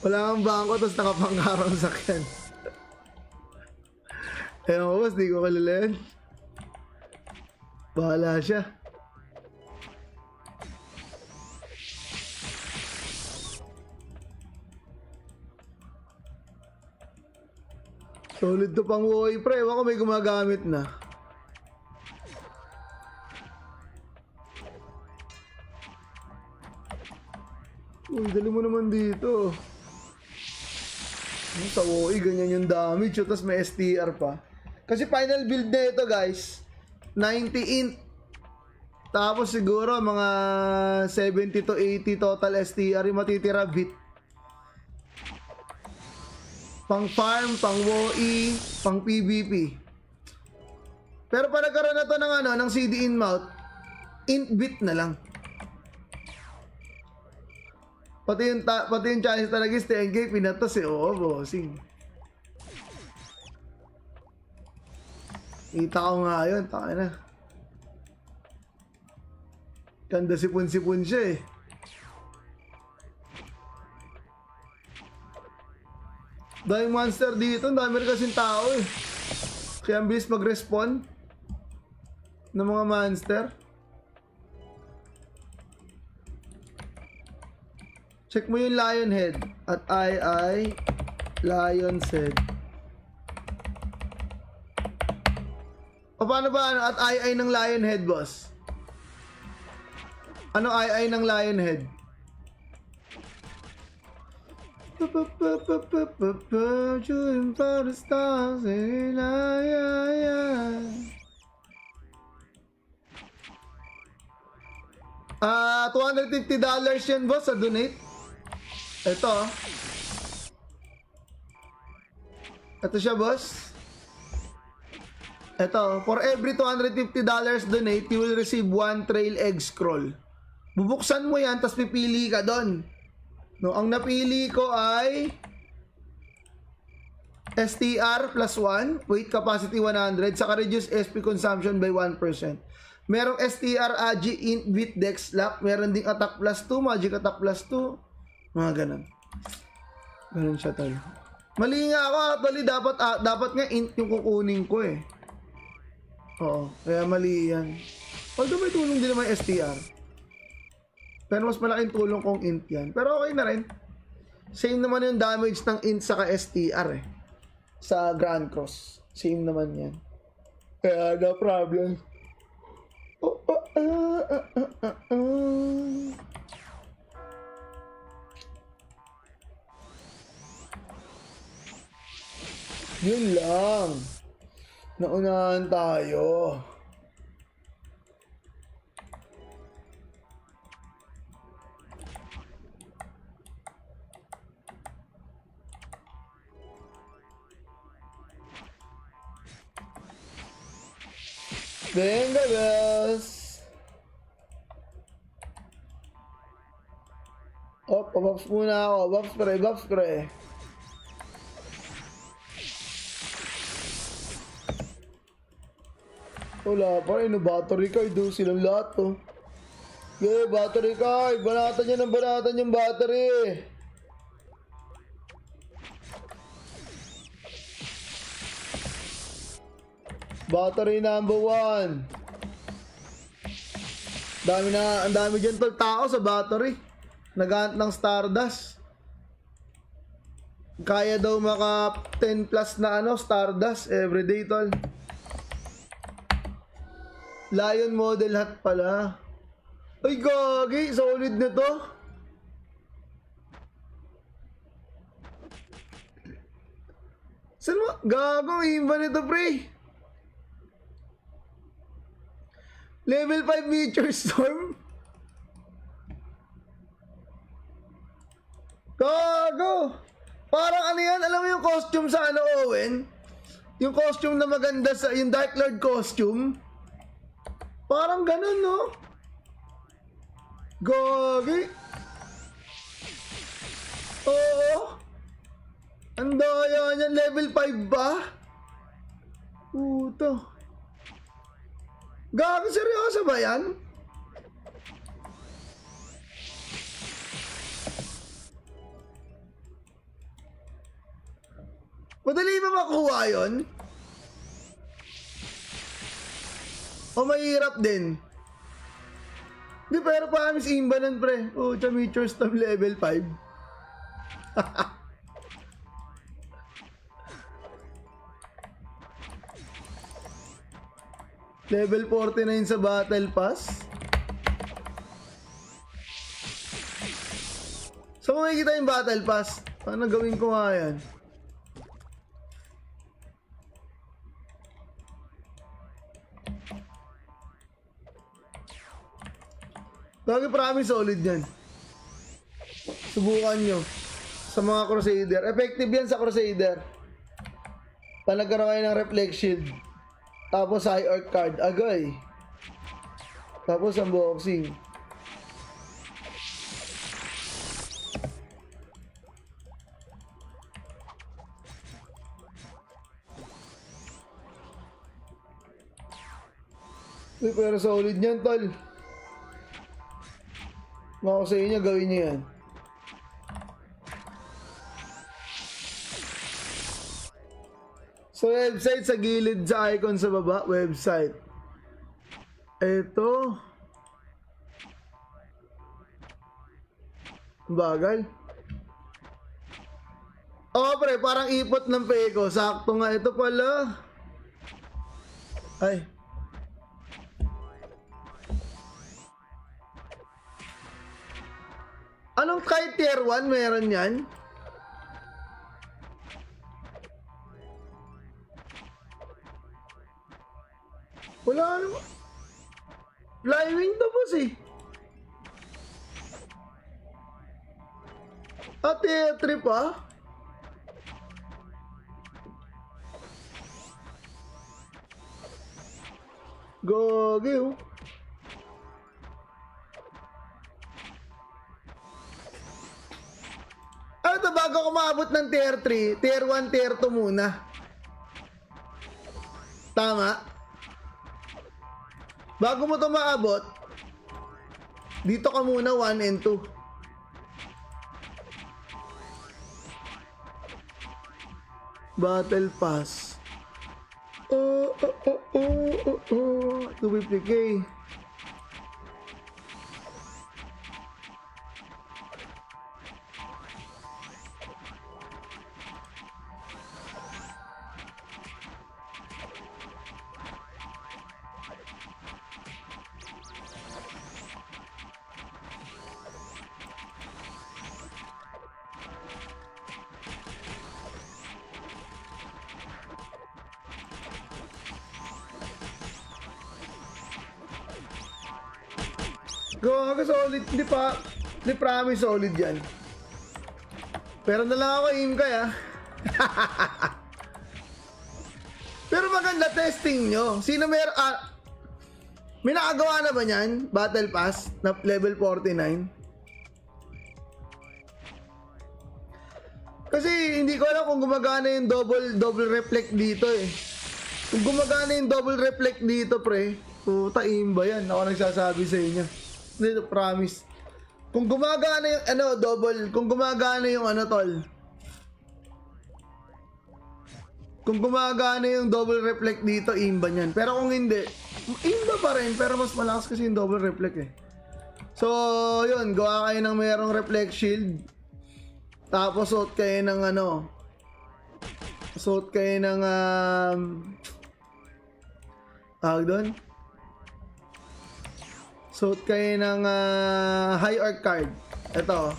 Wala kang bangko, tapos nakapangkarang sakyan. Ewan ko, boss, di ko kilala yan. Bahala siya. Solid to pang Woi, pre. Ewan ko may gumagamit na. Uy, dali mo naman dito. Sa Woi, ganyan yung damage. Tapos may STR pa. Kasi final build na ito, guys. 90 int. Tapos siguro mga 70 to 80 total STR yung matitira bit. Pang farm, pang WoE, pang PvP. Pero para nagkaroon na to ng ano, ng CD in mount, int bit na lang. Pati yung challenge talaga is 10k pinatos eh. Oo, bossing. Kita ko nga yun, taka na. Ganda sipon-sipon siya eh. Daming monster dito, ang dami rin kasing tao eh. Kaya ang bilis mag-respawn ng mga monster. Check mo yung lion head. At I lion's head. O paano ba ano? At I ng lion head, boss? Ano I ng lion head? Shooting for the stars in 250 dollars yan, boss, sa donate. Ito. Ito siya, boss. Ito. For every 250 dollars donate, you will receive 1 trail egg scroll. Bubuksan mo yan, tapos pipili ka doon. No, ang napili ko ay STR plus 1, weight capacity 100, saka reduce SP consumption by 1%. Merong STR Agi Int Bit Dex Lock, meron ding attack plus 2, magic attack plus 2, mga ganun. Ganun siya, tol. Mali nga ako, actually dapat nga int yung kukunin ko eh. Oo, kaya mali yan. Although may tulong din naman STR. Pero mas malaking tulong kung int yan. Pero okay na rin. Same naman yung damage ng int saka STR eh. Sa Grand Cross. Same naman yan. Kaya no problem. Yun lang. Naunahan tayo. Venga, boss. Oh, pabaps muna ako. Baps pre. Wala pa rin. Battery card. Doon silang lahat, oh. Yeah, battery card. Banatan niya ng banatan yung battery. Battery number 1. Ang dami dyan tol tao sa battery. Naghahanap ng Stardust. Kaya daw maka 10 plus na ano, Stardust everyday tol. Lion model hat pala. Ay gagi, solid na to. Saan mo? Gago, iba nito pre. Level 5 Meteor Storm? Gago! Parang ano yan? Alam mo yung costume sa ano, Owen? Yung costume na maganda sa... Yung Dark Lord costume? Parang ganun, no? Gagi! Oo! Ang daya niyan, level 5 ba? Puto. Gago, seryoso ba yan? Madali ba makuha yun? O mahirap din? Di, pero promise imba nun, pre. Oh, Chamichur's Stab level 5. Level 49 sa Battle Pass. So, makikita yung Battle Pass. Paano gawin ko nga yan? Lagi promise solid yan. Subukan nyo. Sa mga Crusader. Effective yan sa Crusader. Palagkaroon kayo ng Reflect Shield. Tapos High Arc card. Agay. Tapos unboxing. Uy, pero solid yan, tol. Mga ko sa inyo, gawin nyo yan. So, website sa gilid sa icon sa baba. Website. Ito. Bagal. Oh, pre, parang ipot ng peko. Sakto nga ito pala. Ay. Anong kahit tier 1 meron yan? Wala naman. Flying to boss eh. Tier 3 pa? Gogi oh. Ano to, bago ako maabot ng tier 3, tier 1, tier 2 muna. Tama? Bago mo to maabot, dito ka muna 1 and 2. Battle Pass. 250k. Gaga, solid. Hindi promise solid yan. Pero na lang ako aim kaya. Pero maganda testing nyo. Sino may nakagawa na ba niyan? Battle Pass na level 49? Kasi hindi ko alam kung gumagana yung double reflect dito eh. Kung gumagana yung double reflect dito, pre, puta, aim ba yan? Ako nagsasabi sa inyo. Dito, promise. Kung gumagana yung kung gumagana yung tol. Kung gumagana yung double reflect dito, imba niyan. Pero kung hindi, imba pa rin, pero mas malakas kasi yung double reflect eh. So, yun, gawa kayo ng mayroong reflect shield. Tapos suot kayo ng suot kayo ng tawag doon? Suot kayo ng high arc card. Ito.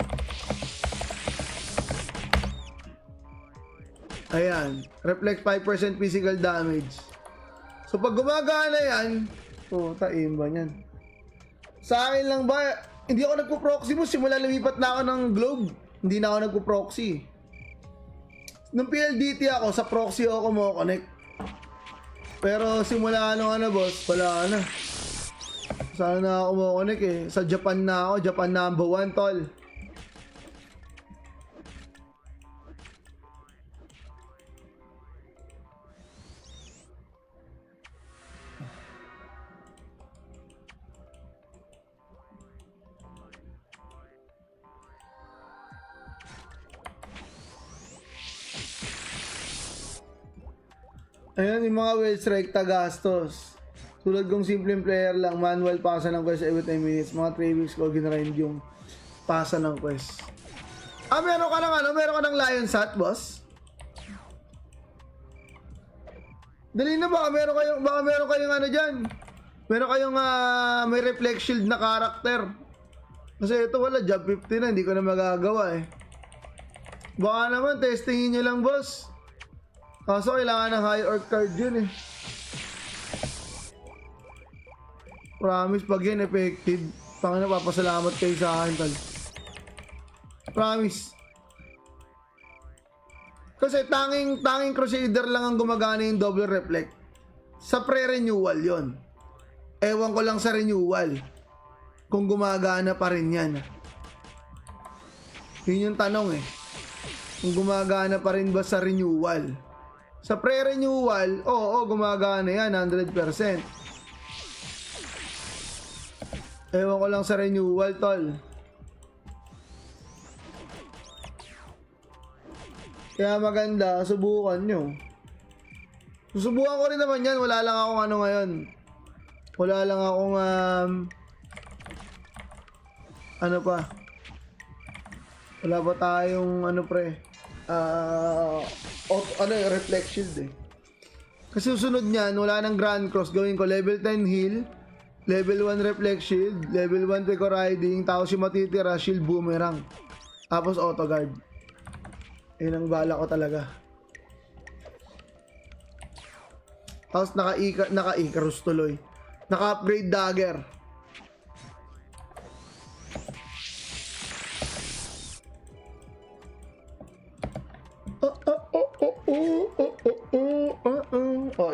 Ayan. Reflect 5% physical damage. So, pag gumagana yan, puta, imba yan. Sa akin lang ba, hindi ako nagpo-proxy mo. Simula lumipat na ako ng globe. Hindi na ako nagpo-proxy. Nung PLDT ako, sa proxy ako mo-connect. Pero simula boss, wala na. Sana na ako mo-connect eh. Sa Japan na ako. Japan number 1, tol. Ayan, yung mga well strike tagastos. Tulad kong simpleng player lang, manual pasa ng quest every 10 minutes. Mga 3 weeks ko ginrind yung pasa ng quest. Meron ka ng meron ka ng Lion Sat, boss? Dali na baka meron kayong dyan. Meron kayong may reflect shield na character. Kasi ito wala, job 50 na, hindi ko na magagawa eh. Baka naman, testingin nyo lang, boss. Kaso kailangan ng high orc card yun eh. Promise, pag yan effective, Panginoon, papasalamat kayo sa akin, tal. Promise. Kasi tanging Crusader lang ang gumagana yung double reflect. Sa pre-renewal yon. Ewan ko lang sa renewal kung gumagana pa rin yan. Yun yung tanong eh. Kung gumagana pa rin ba sa renewal. Sa pre-renewal, oo, gumagana yan 100%. Ewan ko lang sa renewal, tol. Kaya maganda, subukan nyo. Susubukan ko rin naman yan. Wala lang akong ngayon. Wala lang akong wala pa tayong reflect shield eh. Kasi susunod niyan, wala nang Grand Cross. Gawin ko level 10 heal, level 1 reflect shield, level 1 Pico Riding, tapos yung matitira shield boomerang. Tapos auto guard. Yun ang bala ko talaga. Tapos naka-Icarus tuloy. Naka-upgrade dagger.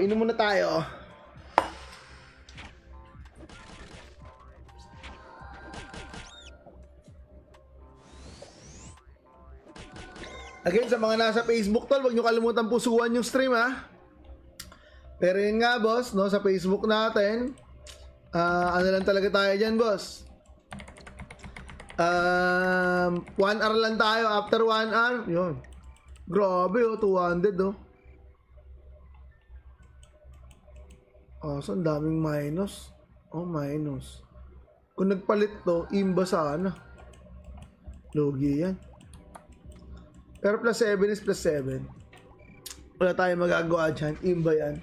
Inom muna tayo. Again, sa mga nasa Facebook tol, huwag nyo kalimutan pusuan yung stream ha. Pero yun nga boss, no, sa Facebook natin, ano lang talaga tayo dyan boss. 1 hour lang tayo, after 1 hour, yun. Grabe 200 so ang daming minus. Minus. Kung nagpalit to, imba sana. Logi yan. Pero plus 7 is plus 7. Wala tayong magagawa dyan. Imba yan.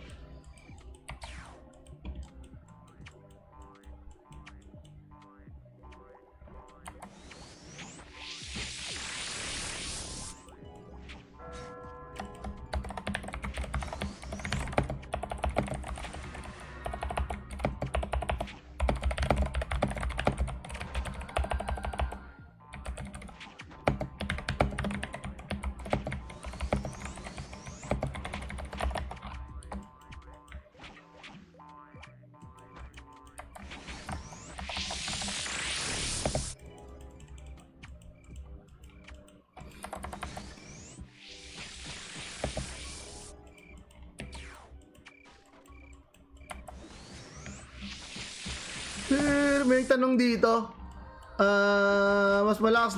May tanong dito. Mas malakas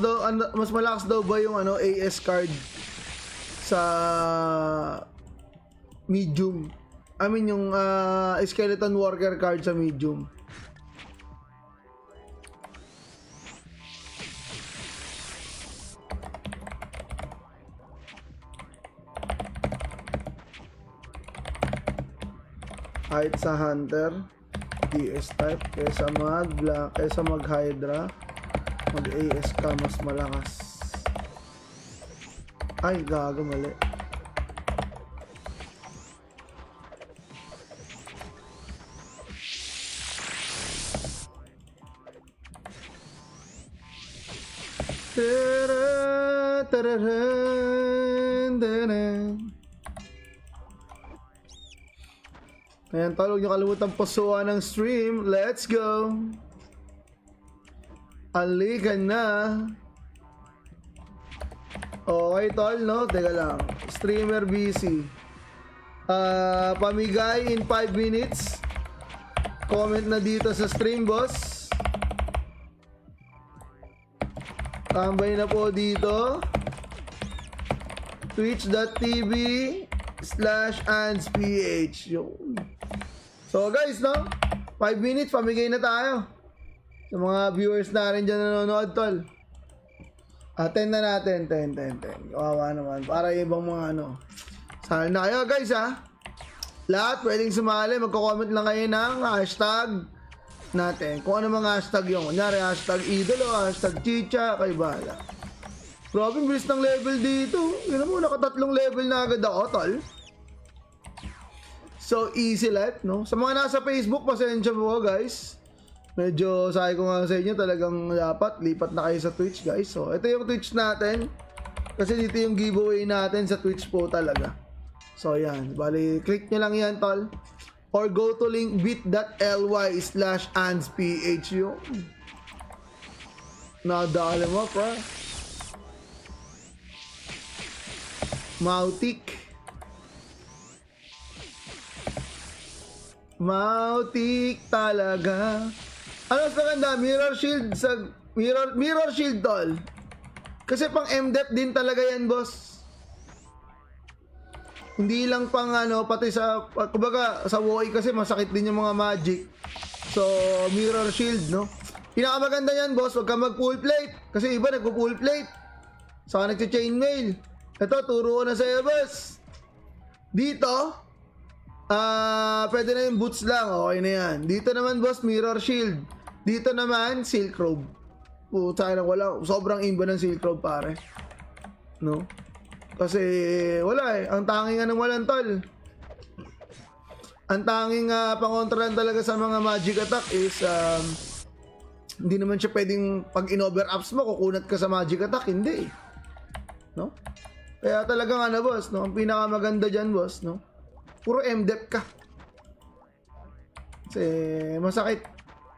daw ba yung AS card sa medium? I mean yung skeleton worker card sa medium. Kahit sa hunter DS type kaysa mag Hydra, mag AS ka mas malakas. Ay gago, mali. Ayan, tol, huwag nyo kalimutan pusuan ng stream. Let's go! Alikan na! Okay, tol, no? Teka lang. Streamer busy. Pamigay in 5 minutes. Comment na dito sa stream, boss. Tambay na po dito. Twitch.tv /AnsPH. Yun. So guys, no? 5 minutes, pamigay na tayo. Sa mga viewers na rin dyan nanonood, tol. 10 na natin. 10. Kawawa naman. Para ibang mga ano. Sana na kayo, guys, ha? Lahat pwedeng sumali. Magko-comment lang kayo ng hashtag natin. Kung ano mga hashtag yung. Kunyari, hashtag idolo, hashtag chicha. Kayo bahala. Grabe, bilis ng level dito. Yun mo, nakatatlong level na agad ako, tol. So, easy life, no? Sa mga nasa Facebook, pasensya po, guys. Medyo, sabi ko nga sa inyo, talagang dapat lipat na kayo sa Twitch, guys. So, ito yung Twitch natin. Kasi dito yung giveaway natin sa Twitch po talaga. So, yan. Bali, click nyo lang yan, tol. Or go to link bit.ly/AnsPH yung. Nadali mo, pa. Mautik talaga. Ano mas maganda? Mirror shield sa mirror shield, tol. Kasi pang MDEP din talaga yan, boss. Hindi lang pang ano, pati sa kumbaga sa WoE kasi masakit din yung mga magic. So, mirror shield, no? Pinakamaganda yan, boss. Huwag ka mag-full plate. Kasi iba nagpo-full plate. Saka nagche-chainmail. Ito, turo ko na sa'yo, boss. Dito, pwede na yung boots lang. Okay na yan. Dito naman, boss, mirror shield. Dito naman, silk robe. Puta na, wala. Sobrang imba ng silk robe, pare. No? Kasi, wala eh. Ang tanging ng walang, tol. Ang tanging pangontralan talaga sa mga magic attack is, hindi naman siya pwedeng pag in-over-ups mo, kukunat ka sa magic attack. Hindi. No? Kaya talagang ano, boss, no? Ang pinakamaganda dyan, boss, no? Puro MDEP ka. Kasi masakit.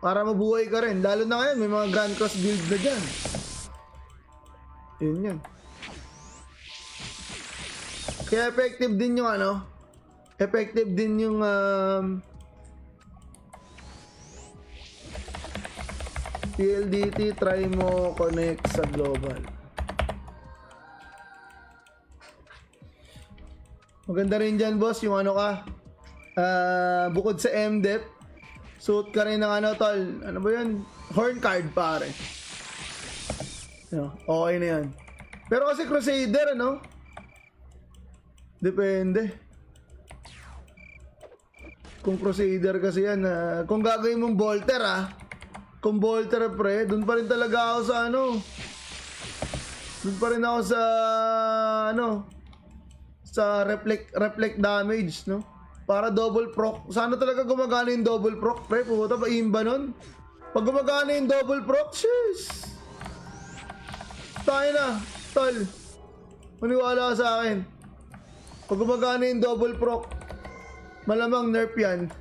Para mabuhay ka rin. Lalo na ngayon, may mga Grand Cross build na dyan. Yun yan. Kaya effective din yung ano, effective din yung PLDT, try mo connect sa global. Maganda rin dyan, boss, yung ano ka, bukod sa MDEP, suit ka rin ng ano, tol, ano ba yan? Horn card, pare. Okay na yan. Pero kasi Crusader, ano? Depende. Kung Crusader kasi yan, kung gagawin mong bolter, kung bolter, pre, dun pa rin talaga ako sa ano, dun pa rin ako sa ano, sa reflect damage, no? Para double proc. Sana talaga gumagana yung double proc, pre. Puta ba imba nun? Pag gumagana yung double proc, shiz! Tayo na, tol. Maniwala ka sa akin. Pag gumagana yung double proc, malamang nerf yan.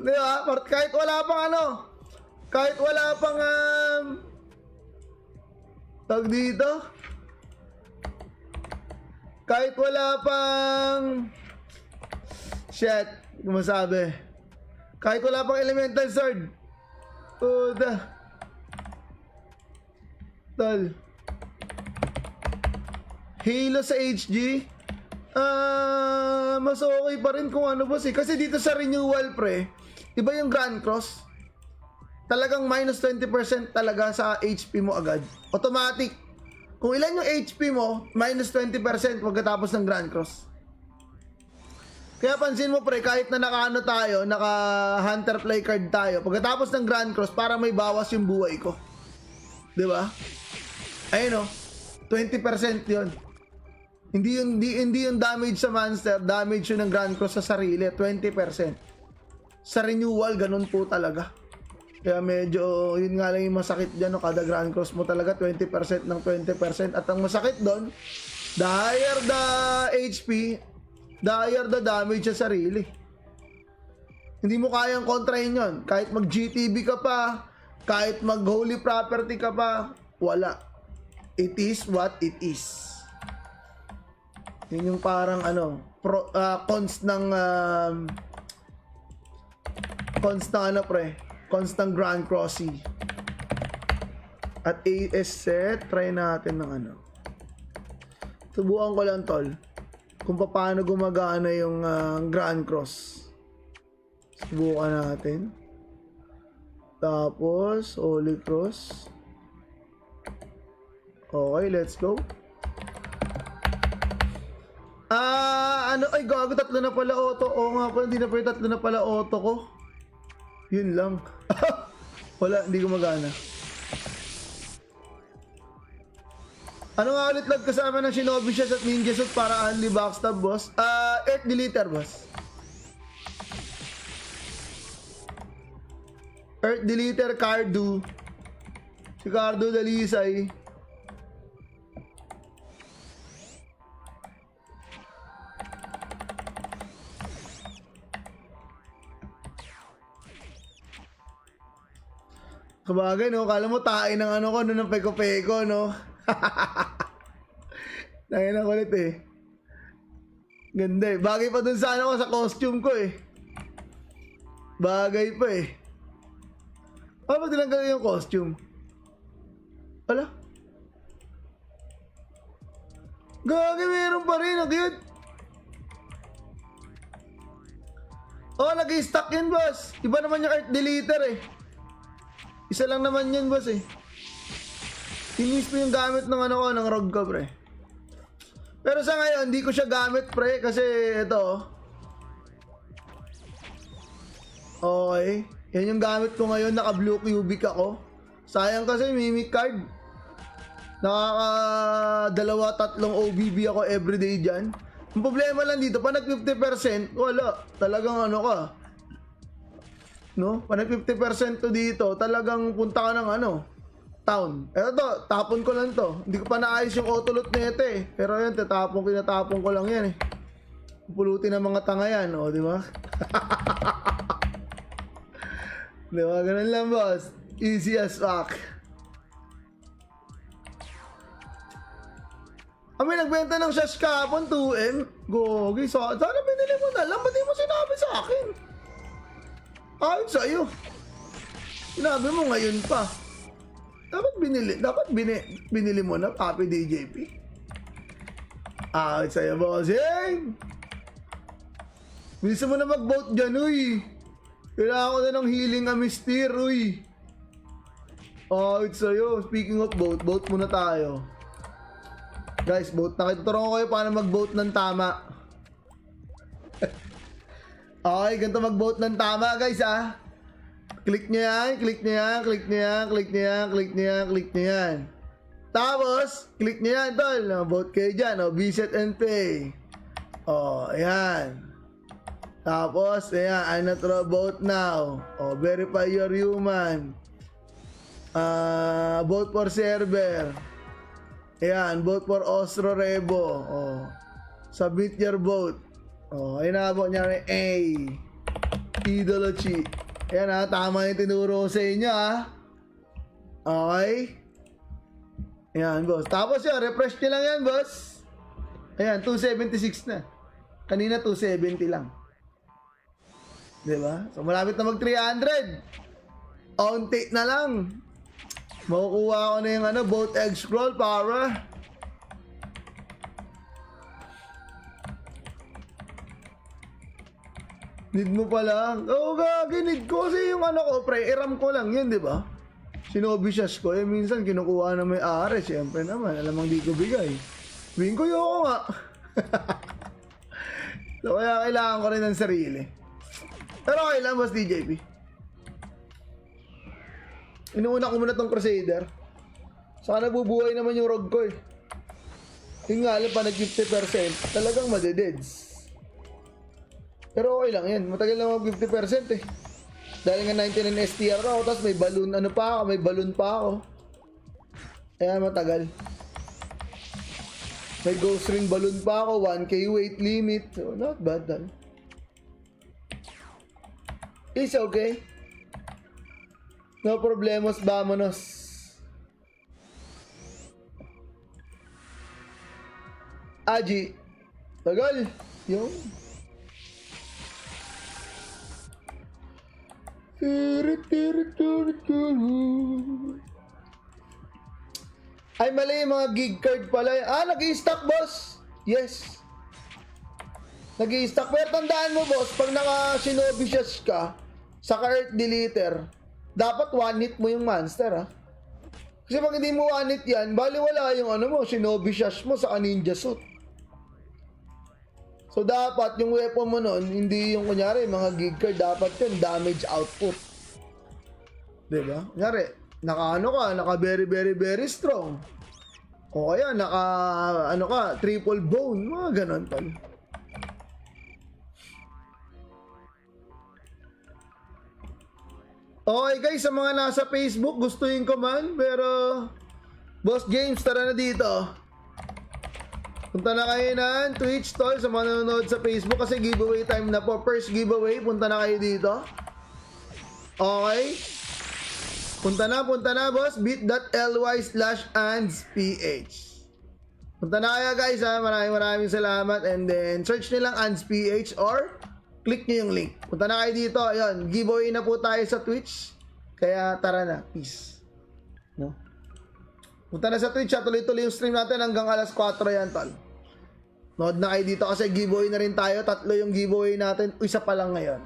Diba? Kahit wala pang ano, kahit wala pang tag dito, kahit wala pang shit, masabi, kahit wala pang elemental sword, puta, tol, Halo sa HG, mas okay pa rin kung ano, boss, eh. Kasi dito sa renewal, pre, iba yung Grand Cross, talagang minus 20% talaga sa HP mo agad, automatic. Kung ilan yung HP mo, minus 20% pagkatapos ng Grand Cross. Kaya pansin mo, pre, kahit na naka-ano tayo, naka-hunter play card tayo, pagkatapos ng Grand Cross, para may bawas yung buhay ko. Diba? Ayun o, 20% yun. Hindi yung damage sa monster, damage yun ng Grand Cross sa sarili, 20%. Sa renewal, ganun po talaga. Kaya medyo, yun nga lang yung masakit dyan, no? Kada Grand Cross mo talaga, 20% ng 20%. At ang masakit doon, the higher the HP, the higher the damage sa sarili. Hindi mo kayang kontrahin yun. Kahit mag-GTB ka pa, kahit mag-holy property ka pa, wala. It is what it is. Yun yung parang ano, cons ng ano, pre, constant Grand Crossy. At AS set, try natin ng ano. Subukan ko lang, tol. Kung paano gumagana yung Grand Cross. Subukan natin. Tapos, Holy Cross. Okay, let's go. Ay, gago, tatlo na pala auto. Oo nga pala, hindi na pala tatlo na pala auto ko. Yun lang. Wala, hindi gumagana. Ano nga ulit lag kasama ng Shinobi Shots at Ninja Suit para only backstab, boss? Earth Deleter, boss. Earth Deleter, Cardu. Si Cardu Dalisay. Kabagay, no? Kala mo tayo ng ano ko, no, ng peko-peko, no? Tayo na kulit, eh. Ganda, eh. Bagay pa dun sa ano ko, sa costume ko, eh. Bagay pa, eh. Ano ba tinanggal yung costume? Wala. Gagi, meron pa rin. Ang cute. Oh, nag-i-stack yun, boss. Iba naman yung Earth Deleter, eh. Isa lang naman yun, boss, eh. Inis mo yung gamit ng ano ko, ng Rogue ko, pre. Pero sa ngayon, hindi ko siya gamit, pre, kasi ito. Okay. Yan yung gamit ko ngayon, naka blue cubic ako. Sayang kasi, mimic card. Nakaka 2-3 OBB ako everyday dyan. Ang problema lang dito, pa nag 50%, wala. Talagang ano ka. No? Pa nag 50% to dito, talagang punta ka ng ano, town. Eto to, tapon ko lang to. Hindi ko pa naayos yung autolot nito, eh. Pero yan, kinatapon ko lang yan, eh. Pupulutin ng mga tanga yan, o, di ba? Di ba? Ganun lang, boss. Easy as fuck. Kami nagbenta ng Shash kahapon, 2M. Gogi, sana binili mo na lang. Ba't di mo sinabi sa akin? Ayun sa'yo. Sinabi mo ngayon pa. Dapat binili mo na, Papi DJP. Ayun sa'yo, bossing. Bilisan mo na mag-vote dyan, uy. Kailangan ko na ng healing amistir, uy. Ayun sa'yo. Speaking of vote muna tayo. Guys, vote na. Tuturuan ko kayo paano mag-vote ng tama. Okay, ganito mag-vote ng tama, guys, ah. Click nyo yan, click nyo yan, click nyo yan, click nyo yan, click nyo yan, click nyo yan. Tapos, click nyo yan, tol. Vote kayo dyan, Visit and Pay. Ayan. Tapos, ayan, I not vote now. Verify your human. Vote for server. Ayan, vote for Ostro Rebo. Submit your vote. Ayun na po niya rin A. Idolochi. Ayan ha, tama yung tinuro sa inyo ha. Okay. Ayan, boss. Tapos yun, refresh nyo lang yan, boss. Ayan, 276 na. Kanina 270 lang. Diba? So malapit na mag 300. Onti na lang. Makukuha ko na yung vote egg scroll para need mo pala. Gagi, need ko kasi yung ko, pre, iram ko lang yun, di ba? Shinobi Shots ko, minsan kinukuha na may are, siyempre naman, alamang di ko bigay. Bing ko yoko nga. So, kaya kailangan ko rin ng sarili. Pero okay lang, boss DJP. Inuuna ko muna tong Crusader. Saka nabubuhay naman yung Rogue ko, eh. Yung nga lang, pa nag 50%, talagang madededs. Pero okay lang yan. Matagal lang mag 50% eh. Dahil nga 99 STR ako, tapos may balloon, may balloon pa ako. Kaya matagal. May ghost ring balloon pa ako, 1K weight limit. So, not bad dal. It's okay. No problemos, vamonos. Aji. Tagal. Yung. Ay, mali yung mga gig card pala. Nag-i-stock, boss. Yes. Nag-i-stack. Pero tandaan mo, boss, pag naka-shinobi shash ka, sa earth deleter, dapat one hit mo yung monster, ha? Kasi pag hindi mo one hit yan, baliwala yung ano mo, shinobi shash mo sa ninja suit. So, dapat yung weapon mo nun, hindi yung kunyari, mga gig card, dapat yun, damage output. Diba? Kunyari, naka very, very, very strong. O kaya, triple bone, mga ganon, tol. Okay guys, sa mga nasa Facebook, gustuin ko man, pero Boss James, tara na dito. Punta na kayo ng Twitch, tol, sa mga nanonood sa Facebook kasi giveaway time na po. First giveaway, punta na kayo dito. Okay? Punta na, boss. bit.ly/AndsPH. Punta na kayo guys, ha. Maraming salamat. And then, search nilang AndsPH or click nyo yung link. Punta na kayo dito. Ayun, giveaway na po tayo sa Twitch. Kaya tara na. Peace. No? Punta na sa Twitch. Tuloy-tuloy yung stream natin hanggang alas 4 yan, tol. Nood na kayo dito kasi giveaway na rin tayo. 3 yung giveaway natin. Isa pa lang ngayon.